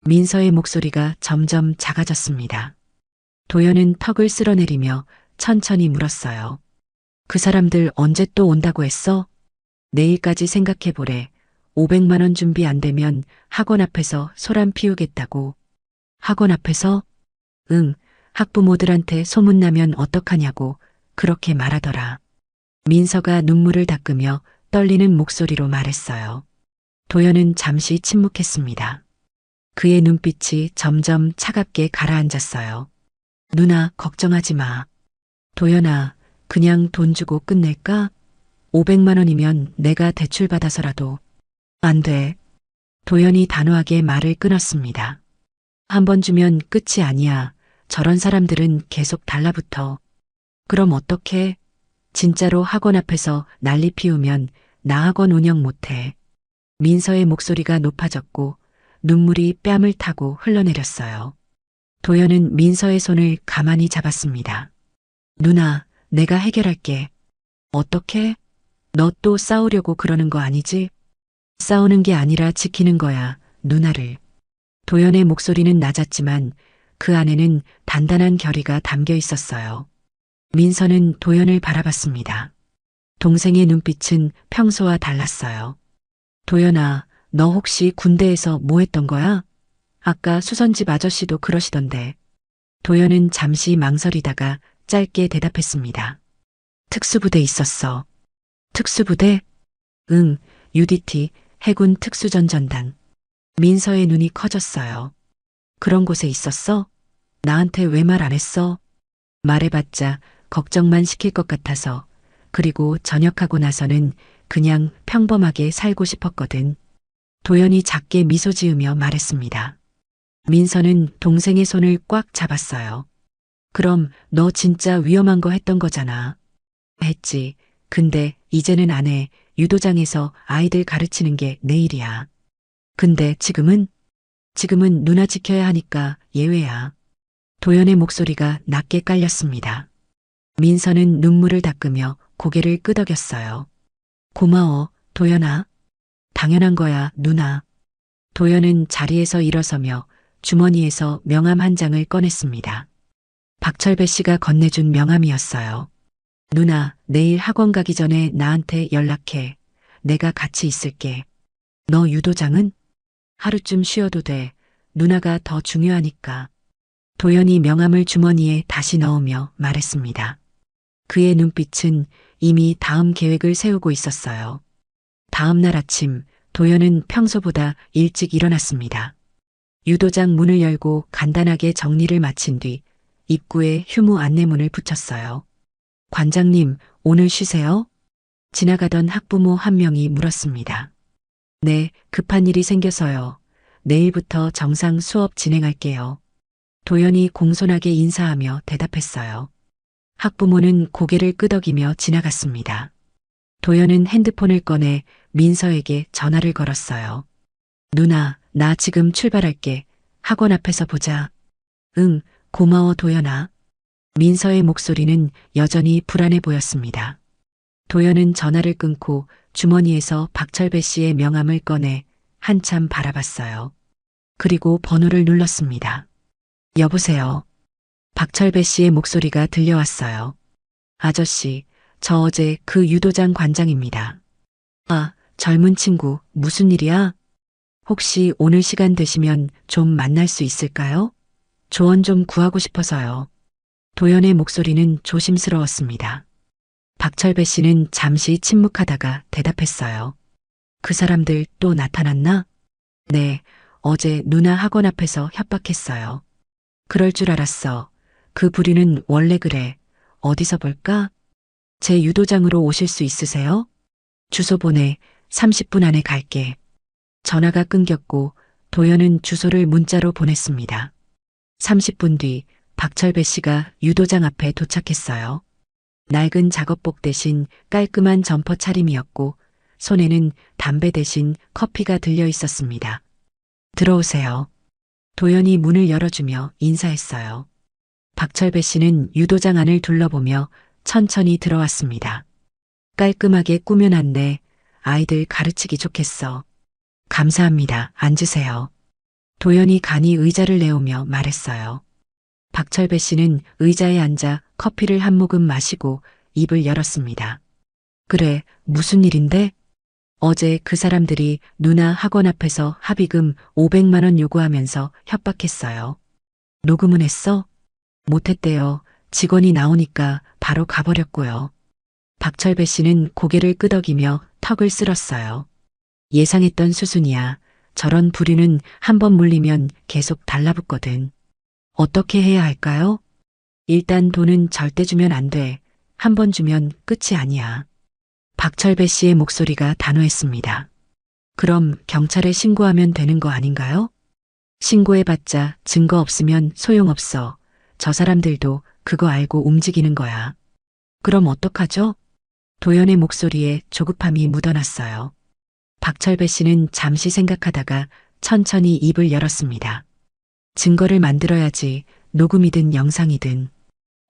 B: 민서의 목소리가 점점 작아졌습니다. 도연은 턱을 쓸어내리며 천천히 물었어요. 그 사람들 언제 또 온다고 했어? 내일까지 생각해보래. 500만 원 준비 안 되면 학원 앞에서 소란 피우겠다고. 학원 앞에서? 응, 학부모들한테 소문나면 어떡하냐고 그렇게 말하더라. 민서가 눈물을 닦으며 떨리는 목소리로 말했어요. 도연은 잠시 침묵했습니다. 그의 눈빛이 점점 차갑게 가라앉았어요. 누나, 걱정하지 마. 도연아, 그냥 돈 주고 끝낼까? 500만 원이면 내가 대출받아서라도. 안 돼. 도연이 단호하게 말을 끊었습니다. 한 번 주면 끝이 아니야. 저런 사람들은 계속 달라붙어. 그럼 어떡해? 진짜로 학원 앞에서 난리 피우면 나 학원 운영 못해. 민서의 목소리가 높아졌고 눈물이 뺨을 타고 흘러내렸어요. 도연은 민서의 손을 가만히 잡았습니다. 누나, 내가 해결할게. 어떻게? 너 또 싸우려고 그러는 거 아니지? 싸우는 게 아니라 지키는 거야, 누나를. 도연의 목소리는 낮았지만 그 안에는 단단한 결의가 담겨 있었어요. 민서는 도연을 바라봤습니다. 동생의 눈빛은 평소와 달랐어요. 도연아, 너 혹시 군대에서 뭐 했던 거야? 아까 수선집 아저씨도 그러시던데. 도연은 잠시 망설이다가 짧게 대답했습니다. 특수부대 있었어. 특수부대? 응, UDT, 해군 특수전전단. 민서의 눈이 커졌어요. 그런 곳에 있었어? 나한테 왜 말 안 했어? 말해봤자 걱정만 시킬 것 같아서. 그리고 전역하고 나서는 그냥 평범하게 살고 싶었거든. 도연이 작게 미소 지으며 말했습니다. 민서는 동생의 손을 꽉 잡았어요. 그럼 너 진짜 위험한 거 했던 거잖아. 했지. 근데 이제는 안 해. 유도장에서 아이들 가르치는 게 내 일이야. 근데 지금은? 지금은 누나 지켜야 하니까 예외야. 도연의 목소리가 낮게 깔렸습니다. 민서는 눈물을 닦으며 고개를 끄덕였어요. 고마워, 도연아. 당연한 거야, 누나. 도연은 자리에서 일어서며 주머니에서 명함 한 장을 꺼냈습니다. 박철배 씨가 건네준 명함이었어요. 누나, 내일 학원 가기 전에 나한테 연락해. 내가 같이 있을게. 너 유도장은? 하루쯤 쉬어도 돼. 누나가 더 중요하니까. 도연이 명함을 주머니에 다시 넣으며 말했습니다. 그의 눈빛은 이미 다음 계획을 세우고 있었어요. 다음 날 아침, 도연은 평소보다 일찍 일어났습니다. 유도장 문을 열고 간단하게 정리를 마친 뒤 입구에 휴무 안내문을 붙였어요. 관장님, 오늘 쉬세요? 지나가던 학부모 한 명이 물었습니다. 네, 급한 일이 생겨서요. 내일부터 정상 수업 진행할게요. 도연이 공손하게 인사하며 대답했어요. 학부모는 고개를 끄덕이며 지나갔습니다. 도연은 핸드폰을 꺼내 민서에게 전화를 걸었어요. 누나, 나 지금 출발할게. 학원 앞에서 보자. 응, 고마워 도연아. 민서의 목소리는 여전히 불안해 보였습니다. 도연은 전화를 끊고 주머니에서 박철배 씨의 명함을 꺼내 한참 바라봤어요. 그리고 번호를 눌렀습니다. 여보세요. 박철배 씨의 목소리가 들려왔어요. 아저씨, 저 어제 그 유도장 관장입니다. 아, 젊은 친구, 무슨 일이야? 혹시 오늘 시간 되시면 좀 만날 수 있을까요? 조언 좀 구하고 싶어서요. 도연의 목소리는 조심스러웠습니다. 박철배 씨는 잠시 침묵하다가 대답했어요. 그 사람들 또 나타났나? 네, 어제 누나 학원 앞에서 협박했어요. 그럴 줄 알았어. 그 부리는 원래 그래. 어디서 볼까? 제 유도장으로 오실 수 있으세요? 주소 보내. 30분 안에 갈게. 전화가 끊겼고 도연은 주소를 문자로 보냈습니다. 30분 뒤 박철배 씨가 유도장 앞에 도착했어요. 낡은 작업복 대신 깔끔한 점퍼 차림이었고 손에는 담배 대신 커피가 들려 있었습니다. 들어오세요. 도연이 문을 열어주며 인사했어요. 박철배 씨는 유도장 안을 둘러보며 천천히 들어왔습니다. 깔끔하게 꾸며놨네. 아이들 가르치기 좋겠어. 감사합니다. 앉으세요. 도연이 간이 의자를 내오며 말했어요. 박철배 씨는 의자에 앉아 커피를 한 모금 마시고 입을 열었습니다. 그래, 무슨 일인데? 어제 그 사람들이 누나 학원 앞에서 합의금 500만 원 요구하면서 협박했어요. 녹음은 했어? 못했대요. 직원이 나오니까 바로 가버렸고요. 박철배 씨는 고개를 끄덕이며 턱을 쓸었어요. 예상했던 수순이야. 저런 부류는 한번 물리면 계속 달라붙거든. 어떻게 해야 할까요? 일단 돈은 절대 주면 안 돼. 한 번 주면 끝이 아니야. 박철배 씨의 목소리가 단호했습니다. 그럼 경찰에 신고하면 되는 거 아닌가요? 신고해봤자 증거 없으면 소용없어. 저 사람들도 그거 알고 움직이는 거야. 그럼 어떡하죠? 도연의 목소리에 조급함이 묻어났어요. 박철배 씨는 잠시 생각하다가 천천히 입을 열었습니다. 증거를 만들어야지. 녹음이든 영상이든.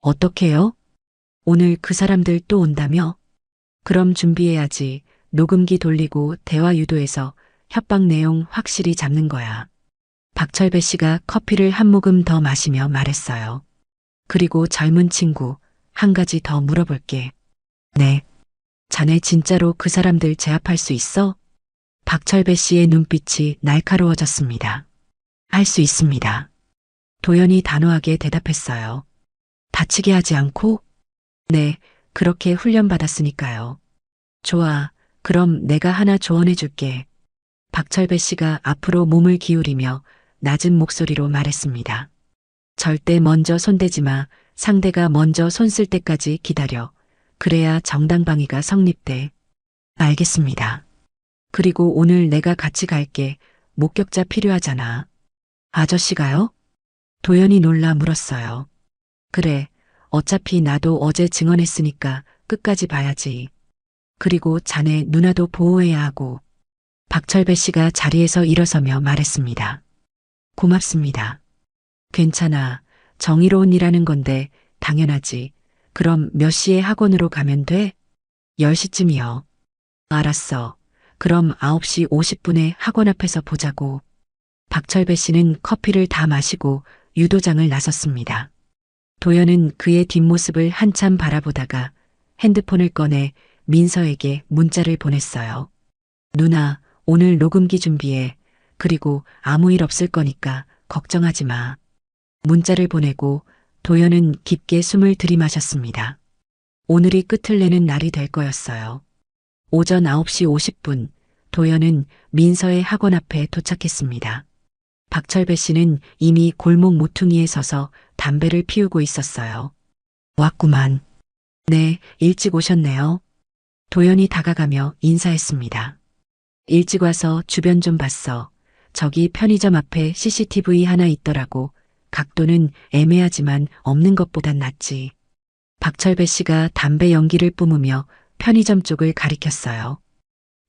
B: 어떻게요? 오늘 그 사람들 또 온다며? 그럼 준비해야지. 녹음기 돌리고 대화 유도해서 협박 내용 확실히 잡는 거야. 박철배 씨가 커피를 한 모금 더 마시며 말했어요. 그리고 젊은 친구, 한 가지 더 물어볼게. 네. 자네 진짜로 그 사람들 제압할 수 있어? 박철배 씨의 눈빛이 날카로워졌습니다. 할 수 있습니다. 도연이 단호하게 대답했어요. 다치게 하지 않고? 네, 그렇게 훈련받았으니까요. 좋아, 그럼 내가 하나 조언해 줄게. 박철배 씨가 앞으로 몸을 기울이며 낮은 목소리로 말했습니다. 절대 먼저 손대지 마. 상대가 먼저 손 쓸 때까지 기다려. 그래야 정당방위가 성립돼. 알겠습니다. 그리고 오늘 내가 같이 갈게. 목격자 필요하잖아. 아저씨가요? 도연이 놀라 물었어요. 그래, 어차피 나도 어제 증언했으니까 끝까지 봐야지. 그리고 자네 누나도 보호해야 하고. 박철배 씨가 자리에서 일어서며 말했습니다. 고맙습니다. 괜찮아. 정의로운 일하는 건데 당연하지. 그럼 몇 시에 학원으로 가면 돼? 10시쯤이요. 알았어. 그럼 9시 50분에 학원 앞에서 보자고. 박철배 씨는 커피를 다 마시고 유도장을 나섰습니다. 도연은 그의 뒷모습을 한참 바라보다가 핸드폰을 꺼내 민서에게 문자를 보냈어요. 누나, 오늘 녹음기 준비해. 그리고 아무 일 없을 거니까 걱정하지 마. 문자를 보내고 도연은 깊게 숨을 들이마셨습니다. 오늘이 끝을 내는 날이 될 거였어요. 오전 9시 50분, 도연은 민서의 학원 앞에 도착했습니다. 박철배 씨는 이미 골목 모퉁이에 서서 담배를 피우고 있었어요. 왔구만. 네, 일찍 오셨네요. 도연이 다가가며 인사했습니다. 일찍 와서 주변 좀 봤어. 저기 편의점 앞에 CCTV 하나 있더라고. 각도는 애매하지만 없는 것보단 낫지. 박철배 씨가 담배 연기를 뿜으며 편의점 쪽을 가리켰어요.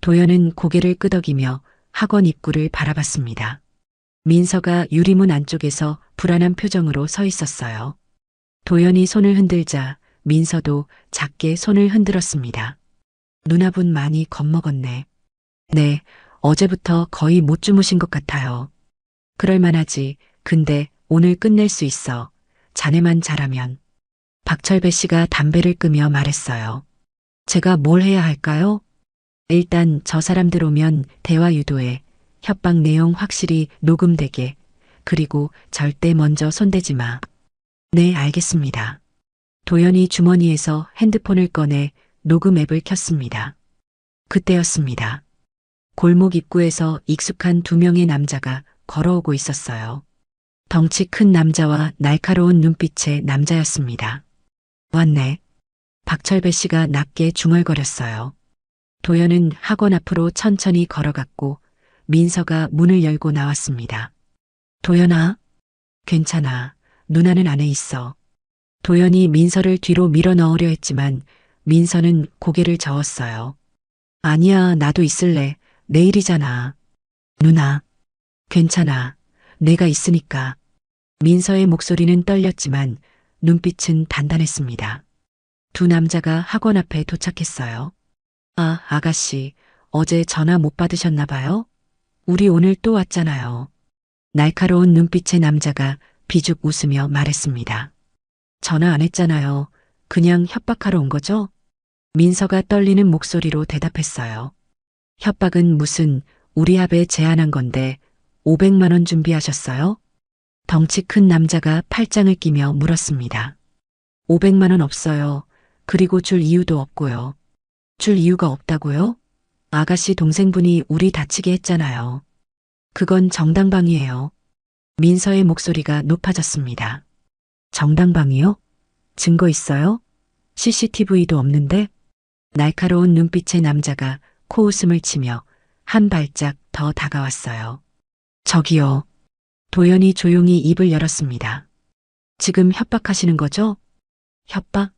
B: 도연은 고개를 끄덕이며 학원 입구를 바라봤습니다. 민서가 유리문 안쪽에서 불안한 표정으로 서 있었어요. 도연이 손을 흔들자 민서도 작게 손을 흔들었습니다. 누나분 많이 겁먹었네. 네, 어제부터 거의 못 주무신 것 같아요. 그럴만하지. 근데 오늘 끝낼 수 있어. 자네만 잘하면. 박철배 씨가 담배를 끄며 말했어요. 제가 뭘 해야 할까요? 일단 저 사람들 오면 대화 유도해. 협박 내용 확실히 녹음되게. 그리고 절대 먼저 손대지 마. 네, 알겠습니다. 도연이 주머니에서 핸드폰을 꺼내 녹음 앱을 켰습니다. 그때였습니다. 골목 입구에서 익숙한 두 명의 남자가 걸어오고 있었어요. 덩치 큰 남자와 날카로운 눈빛의 남자였습니다. 왔네. 박철배 씨가 낮게 중얼거렸어요. 도연은 학원 앞으로 천천히 걸어갔고 민서가 문을 열고 나왔습니다. 도연아, 괜찮아. 누나는 안에 있어. 도연이 민서를 뒤로 밀어 넣으려 했지만 민서는 고개를 저었어요. 아니야, 나도 있을래. 내일이잖아. 누나, 괜찮아. 내가 있으니까. 민서의 목소리는 떨렸지만 눈빛은 단단했습니다. 두 남자가 학원 앞에 도착했어요. 아, 아가씨, 어제 전화 못 받으셨나 봐요? 우리 오늘 또 왔잖아요. 날카로운 눈빛의 남자가 비죽 웃으며 말했습니다. 전화 안 했잖아요. 그냥 협박하러 온 거죠? 민서가 떨리는 목소리로 대답했어요. 협박은 무슨, 우리 합에 제안한 건데 500만 원 준비하셨어요? 덩치 큰 남자가 팔짱을 끼며 물었습니다. 500만 원 없어요. 그리고 줄 이유도 없고요. 줄 이유가 없다고요? 아가씨 동생분이 우리 다치게 했잖아요. 그건 정당방위예요. 민서의 목소리가 높아졌습니다. 정당방위요? 증거 있어요? CCTV도 없는데? 날카로운 눈빛의 남자가 코웃음을 치며 한 발짝 더 다가왔어요. 저기요. 도연이 조용히 입을 열었습니다. 지금 협박하시는 거죠? 협박?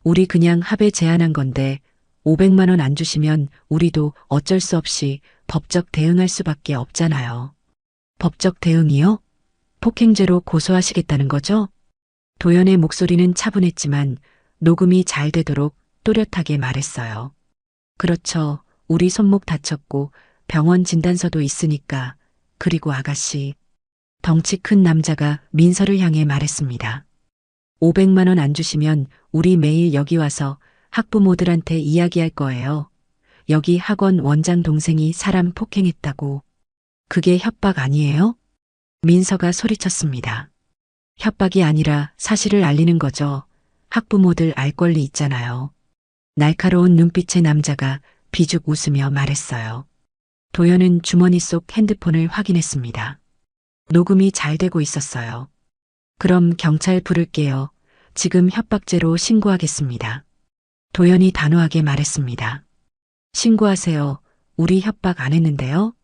B: 우리 그냥 합의 제안한 건데 500만 원 안 주시면 우리도 어쩔 수 없이 법적 대응할 수밖에 없잖아요. 법적 대응이요? 폭행죄로 고소하시겠다는 거죠? 도연의 목소리는 차분했지만 녹음이 잘 되도록 또렷하게 말했어요. 그렇죠. 우리 손목 다쳤고 병원 진단서도 있으니까. 그리고 아가씨. 덩치 큰 남자가 민서를 향해 말했습니다. 500만 원 안 주시면 우리 매일 여기 와서 학부모들한테 이야기할 거예요. 여기 학원 원장 동생이 사람 폭행했다고. 그게 협박 아니에요? 민서가 소리쳤습니다. 협박이 아니라 사실을 알리는 거죠. 학부모들 알 권리 있잖아요. 날카로운 눈빛의 남자가 비죽 웃으며 말했어요. 도연은 주머니 속 핸드폰을 확인했습니다. 녹음이 잘 되고 있었어요. 그럼 경찰 부를게요. 지금 협박죄로 신고하겠습니다. 도연이 단호하게 말했습니다. 신고하세요. 우리 협박 안 했는데요.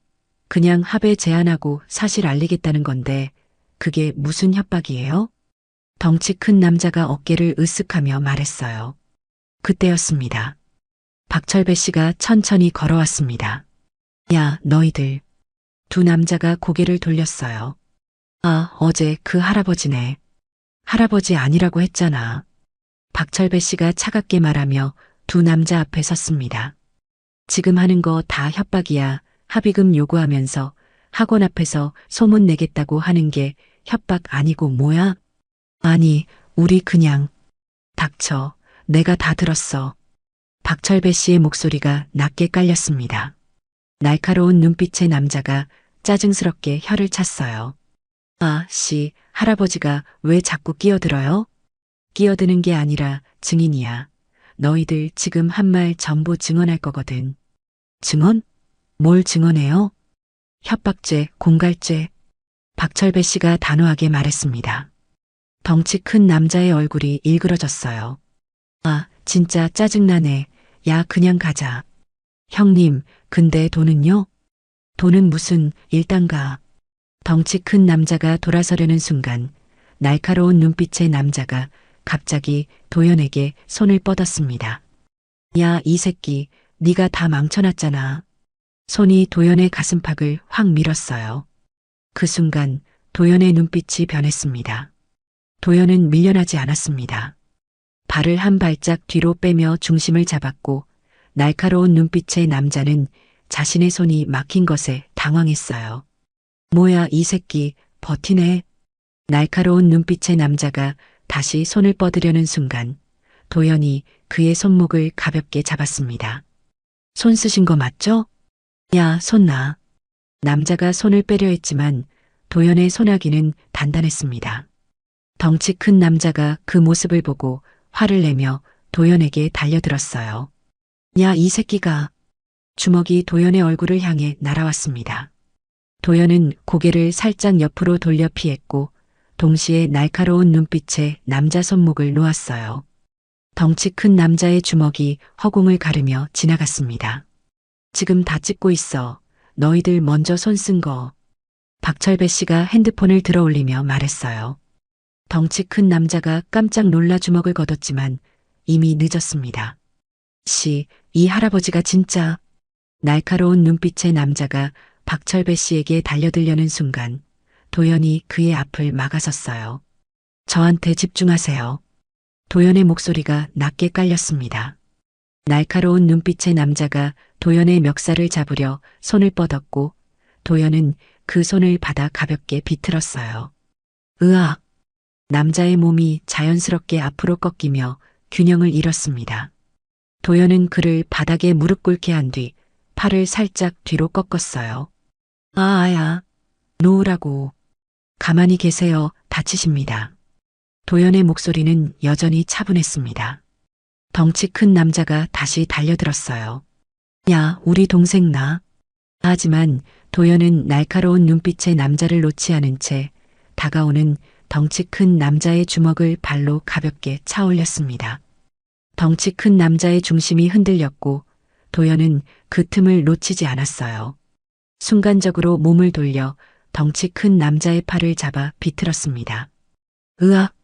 B: 그냥 합의 제안하고 사실 알리겠다는 건데 그게 무슨 협박이에요? 덩치 큰 남자가 어깨를 으쓱하며 말했어요. 그때였습니다. 박철배 씨가 천천히 걸어왔습니다. 야, 너희들. 두 남자가 고개를 돌렸어요. 아, 어제 그 할아버지네. 할아버지 아니라고 했잖아. 박철배 씨가 차갑게 말하며 두 남자 앞에 섰습니다. 지금 하는 거 다 협박이야. 합의금 요구하면서 학원 앞에서 소문 내겠다고 하는 게 협박 아니고 뭐야? 아니, 우리 그냥. 닥쳐. 내가 다 들었어. 박철배 씨의 목소리가 낮게 깔렸습니다. 날카로운 눈빛의 남자가 짜증스럽게 혀를 찼어요. 아, 씨, 할아버지가 왜 자꾸 끼어들어요? 끼어드는 게 아니라 증인이야. 너희들 지금 한 말 전부 증언할 거거든. 증언? 뭘 증언해요? 협박죄, 공갈죄. 박철배 씨가 단호하게 말했습니다. 덩치 큰 남자의 얼굴이 일그러졌어요. 아, 진짜 짜증나네. 야, 그냥 가자. 형님, 근데 돈은요? 돈은 무슨, 일단 가. 덩치 큰 남자가 돌아서려는 순간 날카로운 눈빛의 남자가 갑자기 도연에게 손을 뻗었습니다. 야, 이 새끼, 네가 다 망쳐놨잖아. 손이 도연의 가슴팍을 확 밀었어요. 그 순간 도연의 눈빛이 변했습니다. 도연은 밀려나지 않았습니다. 발을 한 발짝 뒤로 빼며 중심을 잡았고 날카로운 눈빛의 남자는 자신의 손이 막힌 것에 당황했어요. 뭐야, 이 새끼, 버티네. 날카로운 눈빛의 남자가 다시 손을 뻗으려는 순간 도연이 그의 손목을 가볍게 잡았습니다. 손 쓰신 거 맞죠? 야, 손 놔. 남자가 손을 빼려 했지만 도연의 손아귀는 단단했습니다. 덩치 큰 남자가 그 모습을 보고 화를 내며 도연에게 달려들었어요. 야, 이 새끼가. 주먹이 도연의 얼굴을 향해 날아왔습니다. 도연은 고개를 살짝 옆으로 돌려 피했고 동시에 날카로운 눈빛에 남자 손목을 놓았어요. 덩치 큰 남자의 주먹이 허공을 가르며 지나갔습니다. 지금 다 찍고 있어. 너희들 먼저 손 쓴 거. 박철배 씨가 핸드폰을 들어 올리며 말했어요. 덩치 큰 남자가 깜짝 놀라 주먹을 걷었지만 이미 늦었습니다. 이 할아버지가 진짜. 날카로운 눈빛의 남자가 박철배 씨에게 달려들려는 순간 도연이 그의 앞을 막아섰어요. 저한테 집중하세요. 도연의 목소리가 낮게 깔렸습니다. 날카로운 눈빛의 남자가 도연의 멱살을 잡으려 손을 뻗었고 도연은 그 손을 받아 가볍게 비틀었어요. 으악! 남자의 몸이 자연스럽게 앞으로 꺾이며 균형을 잃었습니다. 도연은 그를 바닥에 무릎 꿇게 한 뒤 팔을 살짝 뒤로 꺾었어요. 아야, 놓으라고. 가만히 계세요. 다치십니다. 도연의 목소리는 여전히 차분했습니다. 덩치 큰 남자가 다시 달려들었어요. 야, 우리 동생 나. 하지만 도연은 날카로운 눈빛의 남자를 놓지 않은 채 다가오는 덩치 큰 남자의 주먹을 발로 가볍게 차올렸습니다. 덩치 큰 남자의 중심이 흔들렸고 도연은 그 틈을 놓치지 않았어요. 순간적으로 몸을 돌려 덩치 큰 남자의 팔을 잡아 비틀었습니다. 으악!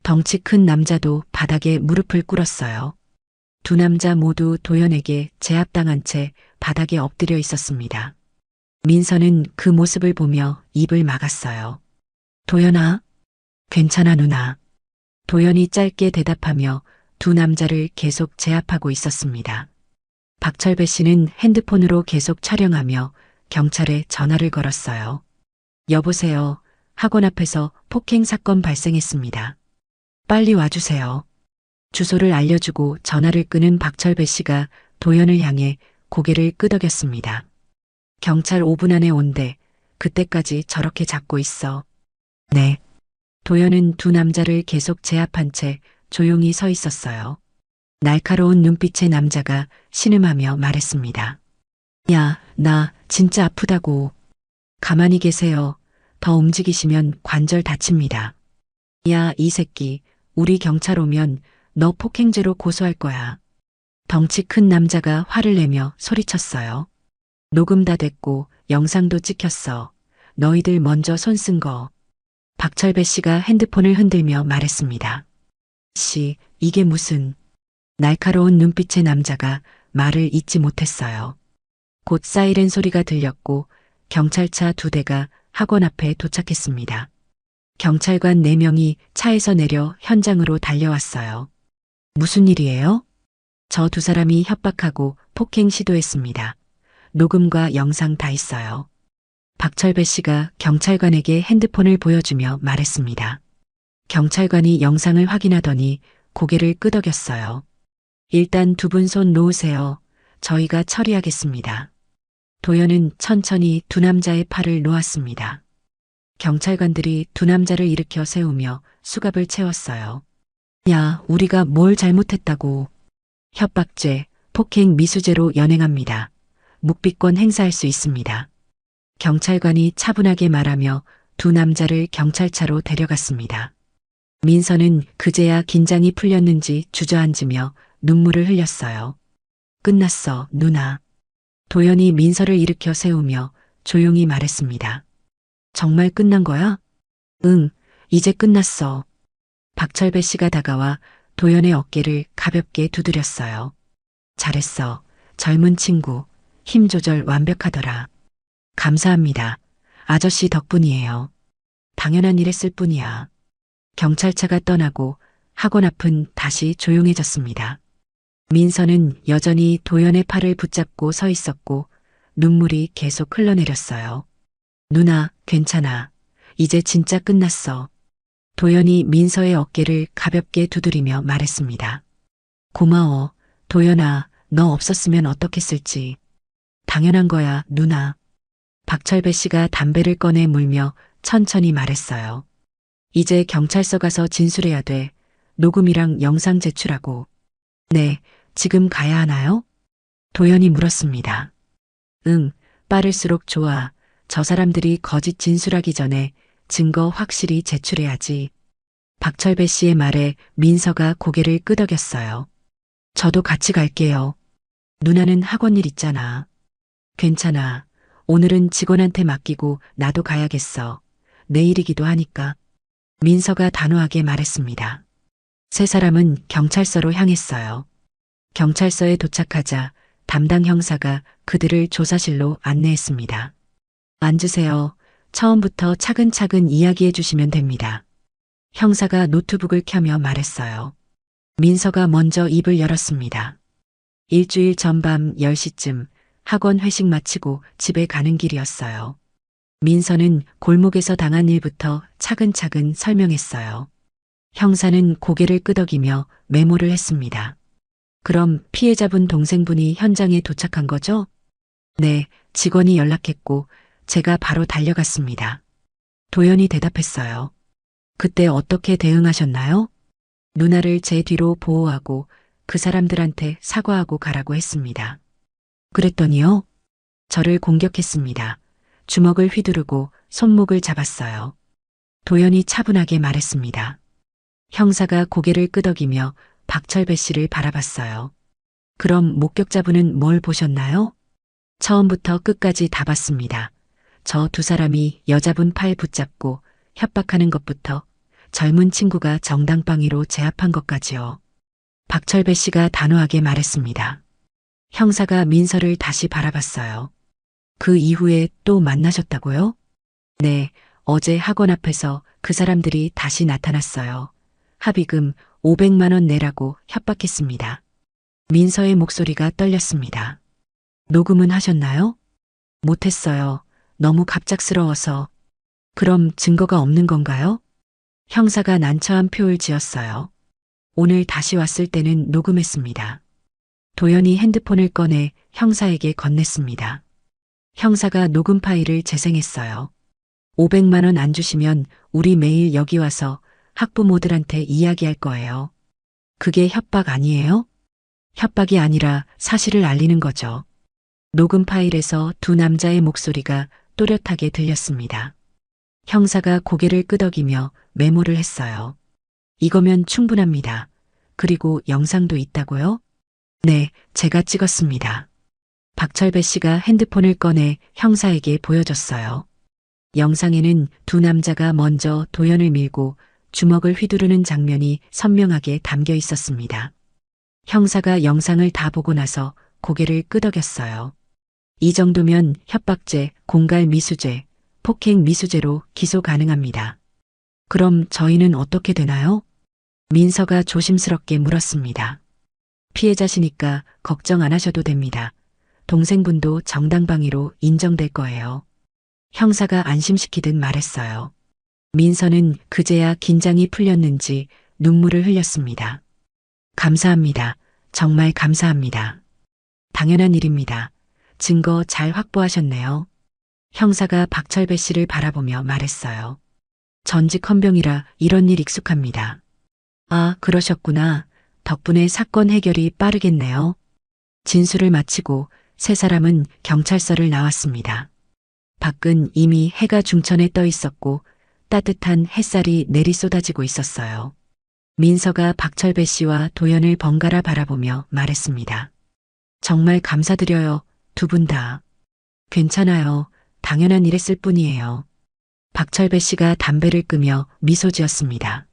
B: 덩치 큰 남자도 바닥에 무릎을 꿇었어요. 두 남자 모두 도연에게 제압당한 채 바닥에 엎드려 있었습니다. 민서는 그 모습을 보며 입을 막았어요. 도연아, 괜찮아 누나. 도연이 짧게 대답하며 두 남자를 계속 제압하고 있었습니다. 박철배 씨는 핸드폰으로 계속 촬영하며 경찰에 전화를 걸었어요. 여보세요. 학원 앞에서 폭행 사건 발생했습니다. 빨리 와주세요. 주소를 알려주고 전화를 끊은 박철배 씨가 도연을 향해 고개를 끄덕였습니다. 경찰 5분 안에 온대. 그때까지 저렇게 잡고 있어. 네. 도연은 두 남자를 계속 제압한 채 조용히 서 있었어요. 날카로운 눈빛의 남자가 신음하며 말했습니다. 야, 나 진짜 아프다고. 가만히 계세요. 더 움직이시면 관절 다칩니다. 야, 이 새끼. 우리 경찰 오면 너 폭행죄로 고소할 거야. 덩치 큰 남자가 화를 내며 소리쳤어요. 녹음 다 됐고 영상도 찍혔어. 너희들 먼저 손 쓴 거. 박철배 씨가 핸드폰을 흔들며 말했습니다. 이게 무슨. 날카로운 눈빛의 남자가 말을 잇지 못했어요. 곧 사이렌 소리가 들렸고 경찰차 2대가 학원 앞에 도착했습니다. 경찰관 4명이 차에서 내려 현장으로 달려왔어요. 무슨 일이에요? 저 두 사람이 협박하고 폭행 시도했습니다. 녹음과 영상 다 있어요. 박철배 씨가 경찰관에게 핸드폰을 보여주며 말했습니다. 경찰관이 영상을 확인하더니 고개를 끄덕였어요. 일단 두 분 손 놓으세요. 저희가 처리하겠습니다. 도연은 천천히 두 남자의 팔을 놓았습니다. 경찰관들이 두 남자를 일으켜 세우며 수갑을 채웠어요. 야, 우리가 뭘 잘못했다고. 협박죄, 폭행 미수죄로 연행합니다. 묵비권 행사할 수 있습니다. 경찰관이 차분하게 말하며 두 남자를 경찰차로 데려갔습니다. 민서는 그제야 긴장이 풀렸는지 주저앉으며 눈물을 흘렸어요. 끝났어, 누나. 도연이 민서를 일으켜 세우며 조용히 말했습니다. 정말 끝난 거야? 응, 이제 끝났어. 박철배 씨가 다가와 도연의 어깨를 가볍게 두드렸어요. 잘했어. 젊은 친구. 힘 조절 완벽하더라. 감사합니다. 아저씨 덕분이에요. 당연한 일 했을 뿐이야. 경찰차가 떠나고 학원 앞은 다시 조용해졌습니다. 민서는 여전히 도연의 팔을 붙잡고 서 있었고 눈물이 계속 흘러내렸어요. 누나, 괜찮아. 이제 진짜 끝났어. 도연이 민서의 어깨를 가볍게 두드리며 말했습니다. 고마워, 도연아, 너 없었으면 어떻겠을지. 당연한 거야, 누나. 박철배 씨가 담배를 꺼내 물며 천천히 말했어요. 이제 경찰서 가서 진술해야 돼. 녹음이랑 영상 제출하고. 네, 지금 가야 하나요? 도연이 물었습니다. 응, 빠를수록 좋아. 저 사람들이 거짓 진술하기 전에 증거 확실히 제출해야지. 박철배 씨의 말에 민서가 고개를 끄덕였어요. 저도 같이 갈게요. 누나는 학원 일 있잖아. 괜찮아. 오늘은 직원한테 맡기고 나도 가야겠어. 내일이기도 하니까. 민서가 단호하게 말했습니다. 세 사람은 경찰서로 향했어요. 경찰서에 도착하자 담당 형사가 그들을 조사실로 안내했습니다. 앉으세요. 처음부터 차근차근 이야기해 주시면 됩니다. 형사가 노트북을 켜며 말했어요. 민서가 먼저 입을 열었습니다. 일주일 전밤 10시쯤 학원 회식 마치고 집에 가는 길이었어요. 민서는 골목에서 당한 일부터 차근차근 설명했어요. 형사는 고개를 끄덕이며 메모를 했습니다. 그럼 피해자분 동생분이 현장에 도착한 거죠? 네, 직원이 연락했고 제가 바로 달려갔습니다. 도연이 대답했어요. 그때 어떻게 대응하셨나요? 누나를 제 뒤로 보호하고 그 사람들한테 사과하고 가라고 했습니다. 그랬더니요? 저를 공격했습니다. 주먹을 휘두르고 손목을 잡았어요. 도연이 차분하게 말했습니다. 형사가 고개를 끄덕이며 박철배 씨를 바라봤어요. 그럼 목격자분은 뭘 보셨나요? 처음부터 끝까지 다 봤습니다. 저 두 사람이 여자분 팔 붙잡고 협박하는 것부터 젊은 친구가 정당방위로 제압한 것까지요. 박철배 씨가 단호하게 말했습니다. 형사가 민서를 다시 바라봤어요. 그 이후에 또 만나셨다고요? 네, 어제 학원 앞에서 그 사람들이 다시 나타났어요. 합의금 500만 원 내라고 협박했습니다. 민서의 목소리가 떨렸습니다. 녹음은 하셨나요? 못했어요. 너무 갑작스러워서. 그럼 증거가 없는 건가요? 형사가 난처한 표를 지었어요. 오늘 다시 왔을 때는 녹음했습니다. 도연이 핸드폰을 꺼내 형사에게 건넸습니다. 형사가 녹음 파일을 재생했어요. 500만 원 안 주시면 우리 매일 여기 와서 학부모들한테 이야기할 거예요. 그게 협박 아니에요? 협박이 아니라 사실을 알리는 거죠. 녹음 파일에서 두 남자의 목소리가 또렷하게 들렸습니다. 형사가 고개를 끄덕이며 메모를 했어요. 이거면 충분합니다. 그리고 영상도 있다고요? 네, 제가 찍었습니다. 박철배 씨가 핸드폰을 꺼내 형사에게 보여줬어요. 영상에는 두 남자가 먼저 도연을 밀고 주먹을 휘두르는 장면이 선명하게 담겨 있었습니다. 형사가 영상을 다 보고 나서 고개를 끄덕였어요. 이 정도면 협박죄, 공갈 미수죄, 폭행 미수죄로 기소 가능합니다. 그럼 저희는 어떻게 되나요? 민서가 조심스럽게 물었습니다. 피해자시니까 걱정 안 하셔도 됩니다. 동생분도 정당방위로 인정될 거예요. 형사가 안심시키듯 말했어요. 민서는 그제야 긴장이 풀렸는지 눈물을 흘렸습니다. 감사합니다. 정말 감사합니다. 당연한 일입니다. 증거 잘 확보하셨네요. 형사가 박철배 씨를 바라보며 말했어요. 전직 헌병이라 이런 일 익숙합니다. 아, 그러셨구나. 덕분에 사건 해결이 빠르겠네요. 진술을 마치고 세 사람은 경찰서를 나왔습니다. 밖은 이미 해가 중천에 떠 있었고 따뜻한 햇살이 내리 쏟아지고 있었어요. 민서가 박철배 씨와 도연을 번갈아 바라보며 말했습니다. 정말 감사드려요. 두 분 다. 괜찮아요. 당연한 일했을 뿐이에요. 박철배 씨가 담배를 끄며 미소 지었습니다.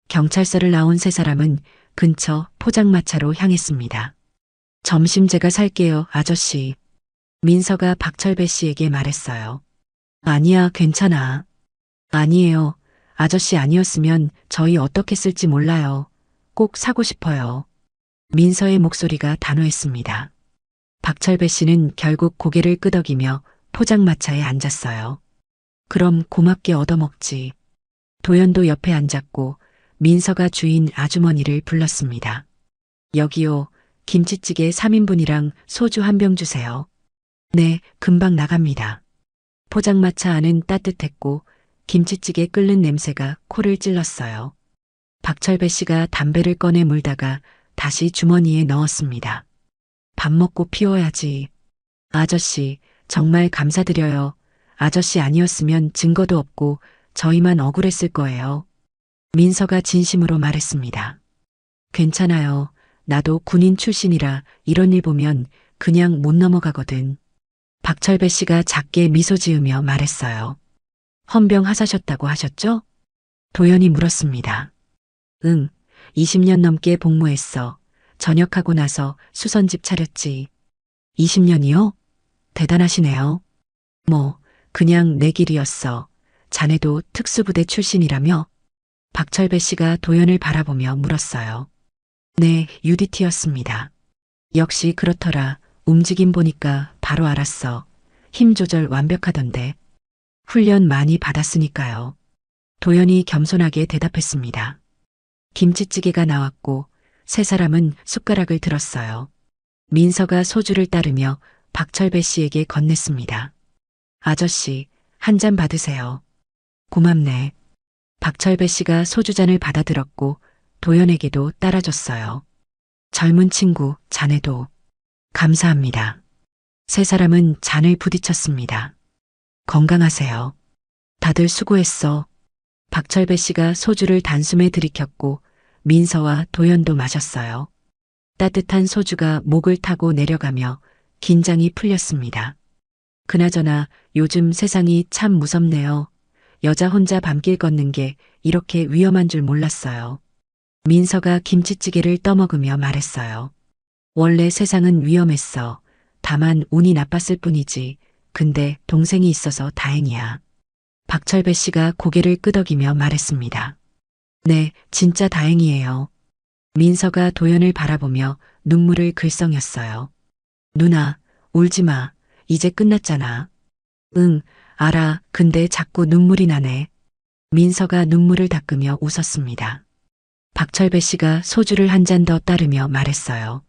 B: 경찰서를 나온 세 사람은 근처 포장마차로 향했습니다. 점심 제가 살게요, 아저씨. 민서가 박철배 씨에게 말했어요. 아니야, 괜찮아. 아니에요. 아저씨 아니었으면 저희 어떻게 쓸지 몰라요. 꼭 사고 싶어요. 민서의 목소리가 단호했습니다. 박철배 씨는 결국 고개를 끄덕이며 포장마차에 앉았어요. 그럼 고맙게 얻어먹지. 도연도 옆에 앉았고 민서가 주인 아주머니를 불렀습니다. 여기요, 김치찌개 3인분이랑 소주 한 병 주세요. 네, 금방 나갑니다. 포장마차 안은 따뜻했고 김치찌개 끓는 냄새가 코를 찔렀어요. 박철배 씨가 담배를 꺼내 물다가 다시 주머니에 넣었습니다. 밥 먹고 피워야지. 아저씨, 정말 감사드려요. 아저씨 아니었으면 증거도 없고 저희만 억울했을 거예요. 민서가 진심으로 말했습니다. 괜찮아요. 나도 군인 출신이라 이런 일 보면 그냥 못 넘어가거든. 박철배 씨가 작게 미소 지으며 말했어요. 헌병하사셨다고 하셨죠? 도연이 물었습니다. 응, 20년 넘게 복무했어. 전역하고 나서 수선집 차렸지. 20년이요? 대단하시네요. 뭐, 그냥 내 길이었어. 자네도 특수부대 출신이라며? 박철배 씨가 도연을 바라보며 물었어요. 네, UDT였습니다. 역시 그렇더라. 움직임 보니까 바로 알았어. 힘 조절 완벽하던데. 훈련 많이 받았으니까요. 도연이 겸손하게 대답했습니다. 김치찌개가 나왔고 세 사람은 숟가락을 들었어요. 민서가 소주를 따르며 박철배 씨에게 건넸습니다. 아저씨, 한 잔 받으세요. 고맙네. 박철배 씨가 소주잔을 받아들었고 도연에게도 따라줬어요. 젊은 친구, 자네도. 감사합니다. 세 사람은 잔을 부딪혔습니다. 건강하세요. 다들 수고했어. 박철배 씨가 소주를 단숨에 들이켰고 민서와 도연도 마셨어요. 따뜻한 소주가 목을 타고 내려가며 긴장이 풀렸습니다. 그나저나 요즘 세상이 참 무섭네요. 여자 혼자 밤길 걷는 게 이렇게 위험한 줄 몰랐어요. 민서가 김치찌개를 떠먹으며 말했어요. 원래 세상은 위험했어. 다만 운이 나빴을 뿐이지. 근데 동생이 있어서 다행이야. 박철배 씨가 고개를 끄덕이며 말했습니다. 네, 진짜 다행이에요. 민서가 도연을 바라보며 눈물을 글썽였어요. 누나, 울지 마. 이제 끝났잖아. 응, 알아. 근데 자꾸 눈물이 나네. 민서가 눈물을 닦으며 웃었습니다. 박철배 씨가 소주를 한 잔 더 따르며 말했어요.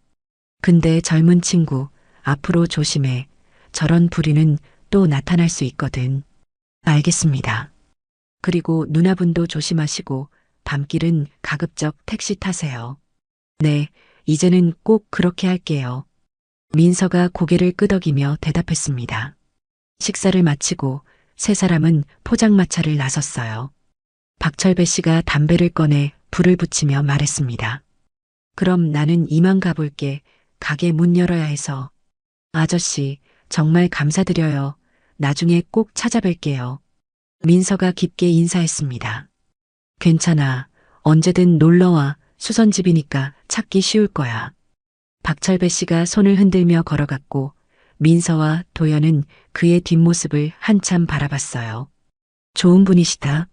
B: 근데 젊은 친구, 앞으로 조심해. 저런 불의는 또 나타날 수 있거든. 알겠습니다. 그리고 누나분도 조심하시고 밤길은 가급적 택시 타세요. 네, 이제는 꼭 그렇게 할게요. 민서가 고개를 끄덕이며 대답했습니다. 식사를 마치고 세 사람은 포장마차를 나섰어요. 박철배 씨가 담배를 꺼내 불을 붙이며 말했습니다. 그럼 나는 이만 가볼게. 가게 문 열어야 해서. 아저씨, 정말 감사드려요. 나중에 꼭 찾아뵐게요. 민서가 깊게 인사했습니다. 괜찮아. 언제든 놀러와. 수선집이니까 찾기 쉬울 거야. 박철배 씨가 손을 흔들며 걸어갔고 민서와 도연은 그의 뒷모습을 한참 바라봤어요. 좋은 분이시다.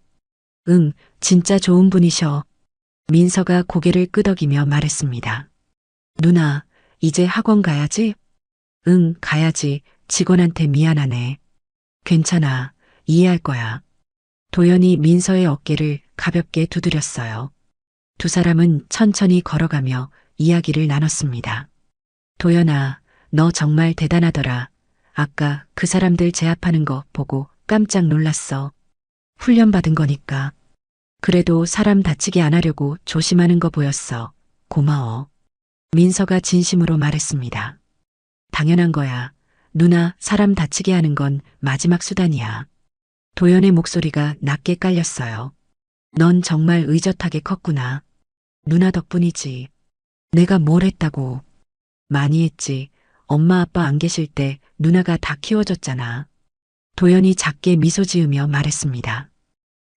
B: 응, 진짜 좋은 분이셔. 민서가 고개를 끄덕이며 말했습니다. 누나, 이제 학원 가야지? 응, 가야지. 직원한테 미안하네. 괜찮아. 이해할 거야. 도연이 민서의 어깨를 가볍게 두드렸어요. 두 사람은 천천히 걸어가며 이야기를 나눴습니다. 도연아, 너 정말 대단하더라. 아까 그 사람들 제압하는 거 보고 깜짝 놀랐어. 훈련받은 거니까. 그래도 사람 다치게 안 하려고 조심하는 거 보였어. 고마워. 민서가 진심으로 말했습니다. 당연한 거야. 누나, 사람 다치게 하는 건 마지막 수단이야. 도연의 목소리가 낮게 깔렸어요. 넌 정말 의젓하게 컸구나. 누나 덕분이지. 내가 뭘 했다고. 많이 했지. 엄마 아빠 안 계실 때 누나가 다 키워줬잖아. 도연이 작게 미소 지으며 말했습니다.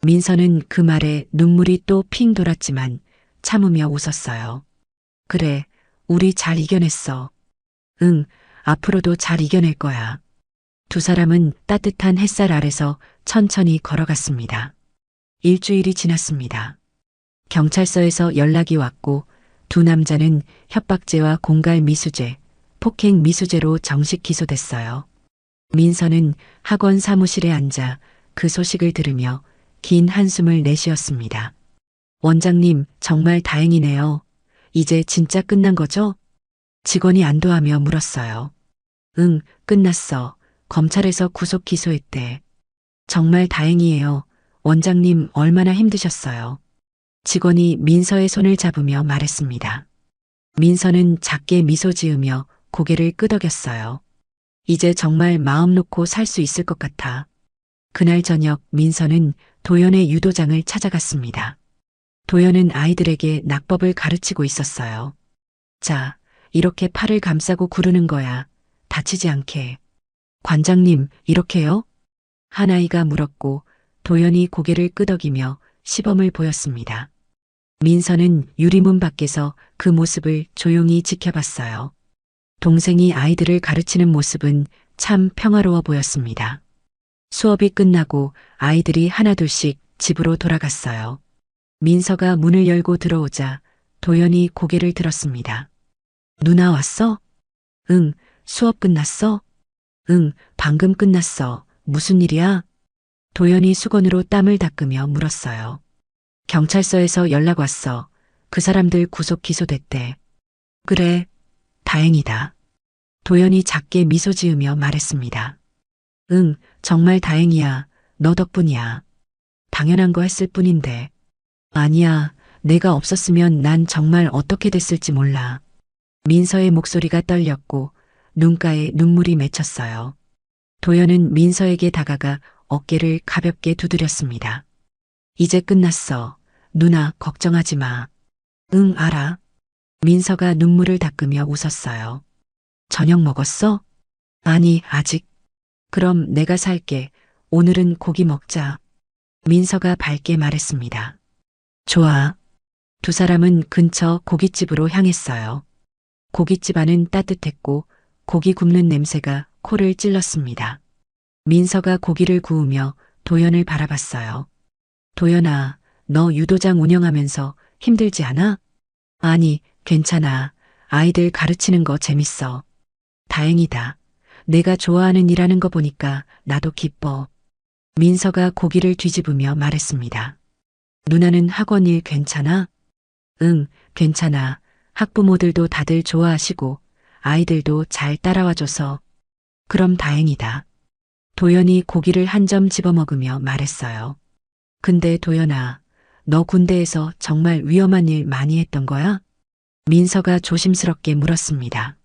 B: 민서는 그 말에 눈물이 또 핑 돌았지만 참으며 웃었어요. 그래, 우리 잘 이겨냈어. 응, 앞으로도 잘 이겨낼 거야. 두 사람은 따뜻한 햇살 아래서 천천히 걸어갔습니다. 일주일이 지났습니다. 경찰서에서 연락이 왔고 두 남자는 협박죄와 공갈 미수죄, 폭행 미수죄로 정식 기소됐어요. 민서는 학원 사무실에 앉아 그 소식을 들으며 긴 한숨을 내쉬었습니다. 원장님, 정말 다행이네요. 이제 진짜 끝난 거죠? 직원이 안도하며 물었어요. 응, 끝났어. 검찰에서 구속 기소했대. 정말 다행이에요. 원장님 얼마나 힘드셨어요. 직원이 민서의 손을 잡으며 말했습니다. 민서는 작게 미소 지으며 고개를 끄덕였어요. 이제 정말 마음 놓고 살 수 있을 것 같아. 그날 저녁 민서는 도연의 유도장을 찾아갔습니다. 도연은 아이들에게 낙법을 가르치고 있었어요. 자, 이렇게 팔을 감싸고 구르는 거야. 다치지 않게. 관장님, 이렇게요? 한 아이가 물었고 도연이 고개를 끄덕이며 시범을 보였습니다. 민서는 유리문 밖에서 그 모습을 조용히 지켜봤어요. 동생이 아이들을 가르치는 모습은 참 평화로워 보였습니다. 수업이 끝나고 아이들이 하나둘씩 집으로 돌아갔어요. 민서가 문을 열고 들어오자 도연이 고개를 들었습니다. 누나 왔어? 응, 수업 끝났어? 응, 방금 끝났어. 무슨 일이야? 도연이 수건으로 땀을 닦으며 물었어요. 경찰서에서 연락 왔어. 그 사람들 구속 기소됐대. 그래, 다행이다. 도연이 작게 미소 지으며 말했습니다. 응, 정말 다행이야. 너 덕분이야. 당연한 거 했을 뿐인데. 아니야, 내가 없었으면 난 정말 어떻게 됐을지 몰라. 민서의 목소리가 떨렸고 눈가에 눈물이 맺혔어요. 도연은 민서에게 다가가 어깨를 가볍게 두드렸습니다. 이제 끝났어. 누나, 걱정하지 마. 응, 알아. 민서가 눈물을 닦으며 웃었어요. 저녁 먹었어? 아니, 아직. 그럼 내가 살게. 오늘은 고기 먹자. 민서가 밝게 말했습니다. 좋아. 두 사람은 근처 고깃집으로 향했어요. 고깃집 안은 따뜻했고 고기 굽는 냄새가 코를 찔렀습니다. 민서가 고기를 구우며 도연을 바라봤어요. 도연아, 너 유도장 운영하면서 힘들지 않아? 아니, 괜찮아. 아이들 가르치는 거 재밌어. 다행이다. 내가 좋아하는 일 하는 거 보니까 나도 기뻐. 민서가 고기를 뒤집으며 말했습니다. 누나는 학원 일 괜찮아? 응, 괜찮아. 학부모들도 다들 좋아하시고 아이들도 잘 따라와줘서. 그럼 다행이다. 도연이 고기를 한 점 집어먹으며 말했어요. 근데 도연아, 너 군대에서 정말 위험한 일 많이 했던 거야? 민서가 조심스럽게 물었습니다.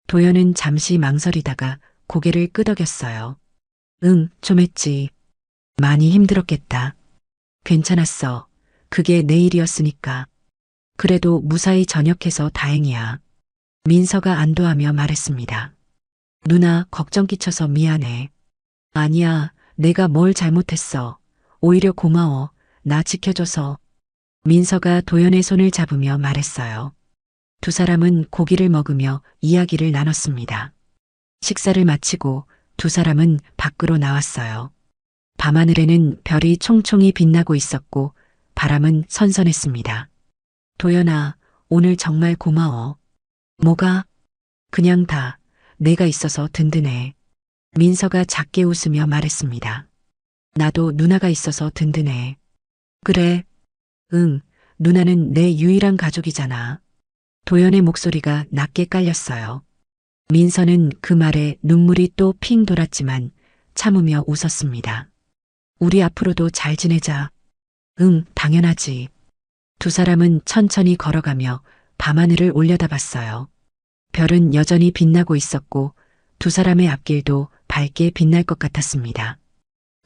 B: 도연은 잠시 망설이다가 고개를 끄덕였어요. 응, 좀 했지. 많이 힘들었겠다. 괜찮았어. 그게 내 일이었으니까. 그래도 무사히 전역해서 다행이야. 민서가 안도하며 말했습니다. 누나, 걱정 끼쳐서 미안해. 아니야, 내가 뭘 잘못했어. 오히려 고마워. 나 지켜줘서. 민서가 도연의 손을 잡으며 말했어요. 두 사람은 고기를 먹으며 이야기를 나눴습니다. 식사를 마치고 두 사람은 밖으로 나왔어요. 밤하늘에는 별이 총총히 빛나고 있었고 바람은 선선했습니다. 도연아, 오늘 정말 고마워. 뭐가? 그냥 다. 내가 있어서 든든해. 민서가 작게 웃으며 말했습니다. 나도 누나가 있어서 든든해. 그래. 응, 누나는 내 유일한 가족이잖아. 도연의 목소리가 낮게 깔렸어요. 민서는 그 말에 눈물이 또 핑 돌았지만 참으며 웃었습니다. 우리 앞으로도 잘 지내자. 응, 당연하지. 두 사람은 천천히 걸어가며 밤하늘을 올려다봤어요. 별은 여전히 빛나고 있었고 두 사람의 앞길도 밝게 빛날 것 같았습니다.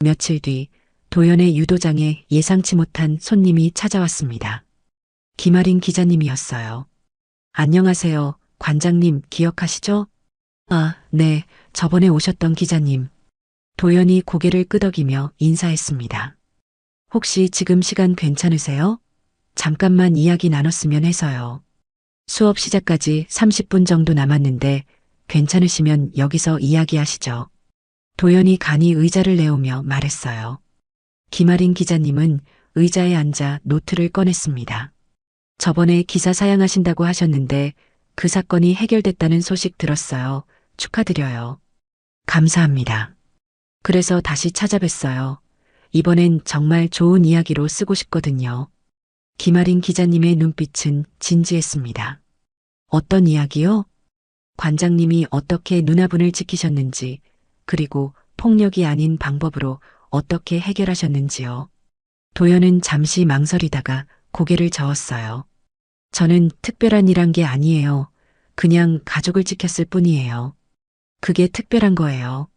B: 며칠 뒤 도연의 유도장에 예상치 못한 손님이 찾아왔습니다. 김아린 기자님이었어요. 안녕하세요. 관장님 기억하시죠? 아, 네. 저번에 오셨던 기자님. 도연이 고개를 끄덕이며 인사했습니다. 혹시 지금 시간 괜찮으세요? 잠깐만 이야기 나눴으면 해서요. 수업 시작까지 30분 정도 남았는데 괜찮으시면 여기서 이야기하시죠. 도연이 간이 의자를 내오며 말했어요. 김아린 기자님은 의자에 앉아 노트를 꺼냈습니다. 저번에 기사 사양하신다고 하셨는데 그 사건이 해결됐다는 소식 들었어요. 축하드려요. 감사합니다. 그래서 다시 찾아뵀어요. 이번엔 정말 좋은 이야기로 쓰고 싶거든요. 김아린 기자님의 눈빛은 진지했습니다. 어떤 이야기요? 관장님이 어떻게 누나분을 지키셨는지, 그리고 폭력이 아닌 방법으로 어떻게 해결하셨는지요. 도연은 잠시 망설이다가 고개를 저었어요. 저는 특별한 일한 게 아니에요. 그냥 가족을 지켰을 뿐이에요. 그게 특별한 거예요.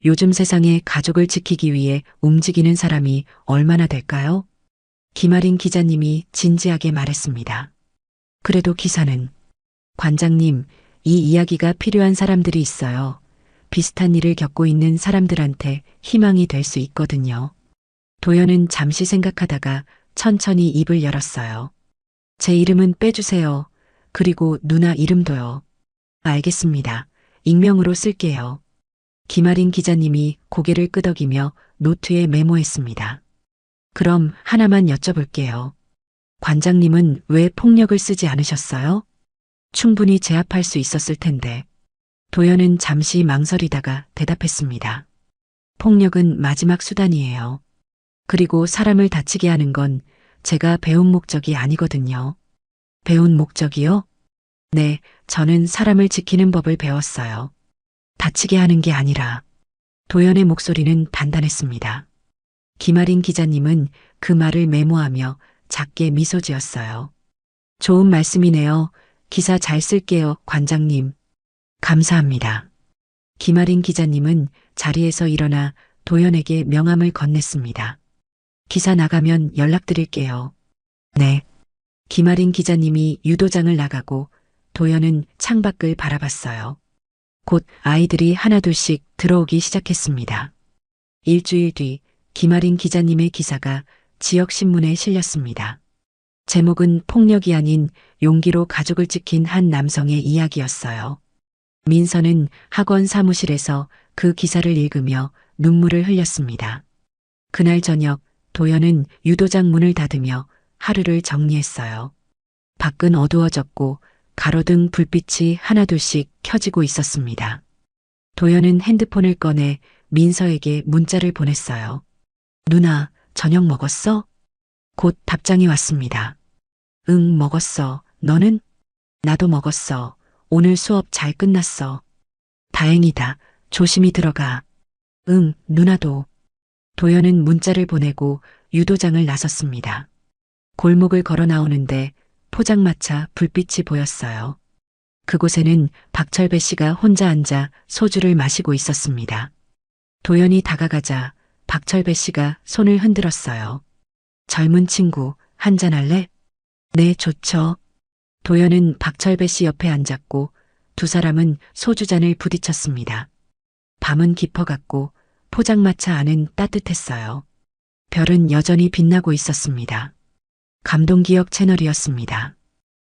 B: 요즘 세상에 가족을 지키기 위해 움직이는 사람이 얼마나 될까요? 김아린 기자님이 진지하게 말했습니다. 그래도 기사는 관장님, 이 이야기가 필요한 사람들이 있어요. 비슷한 일을 겪고 있는 사람들한테 희망이 될 수 있거든요. 도연은 잠시 생각하다가 천천히 입을 열었어요. 제 이름은 빼주세요. 그리고 누나 이름도요. 알겠습니다. 익명으로 쓸게요. 김아린 기자님이 고개를 끄덕이며 노트에 메모했습니다. 그럼 하나만 여쭤볼게요. 관장님은 왜 폭력을 쓰지 않으셨어요? 충분히 제압할 수 있었을 텐데. 도연은 잠시 망설이다가 대답했습니다. 폭력은 마지막 수단이에요. 그리고 사람을 다치게 하는 건 제가 배운 목적이 아니거든요. 배운 목적이요? 네, 저는 사람을 지키는 법을 배웠어요. 다치게 하는 게 아니라. 도연의 목소리는 단단했습니다. 김아린 기자님은 그 말을 메모하며 작게 미소 지었어요. 좋은 말씀이네요. 기사 잘 쓸게요, 관장님. 감사합니다. 김아린 기자님은 자리에서 일어나 도연에게 명함을 건넸습니다. 기사 나가면 연락드릴게요. 네. 김아린 기자님이 유도장을 나가고 도연은 창밖을 바라봤어요. 곧 아이들이 하나둘씩 들어오기 시작했습니다. 일주일 뒤 김아린 기자님의 기사가 지역신문에 실렸습니다. 제목은 폭력이 아닌 용기로 가족을 지킨 한 남성의 이야기였어요. 민서는 학원 사무실에서 그 기사를 읽으며 눈물을 흘렸습니다. 그날 저녁 도연은 유도장 문을 닫으며 하루를 정리했어요. 밖은 어두워졌고 가로등 불빛이 하나둘씩 켜지고 있었습니다. 도연은 핸드폰을 꺼내 민서에게 문자를 보냈어요. 누나, 저녁 먹었어? 곧 답장이 왔습니다. 응, 먹었어. 너는? 나도 먹었어. 오늘 수업 잘 끝났어. 다행이다. 조심히 들어가. 응, 누나도. 도연은 문자를 보내고 유도장을 나섰습니다. 골목을 걸어 나오는데 포장마차 불빛이 보였어요. 그곳에는 박철배 씨가 혼자 앉아 소주를 마시고 있었습니다. 도연이 다가가자 박철배 씨가 손을 흔들었어요. 젊은 친구, 한잔할래? 네, 좋죠. 도연은 박철배 씨 옆에 앉았고 두 사람은 소주잔을 부딪혔습니다. 밤은 깊어갔고 포장마차 안은 따뜻했어요. 별은 여전히 빛나고 있었습니다. 감동기억 채널이었습니다.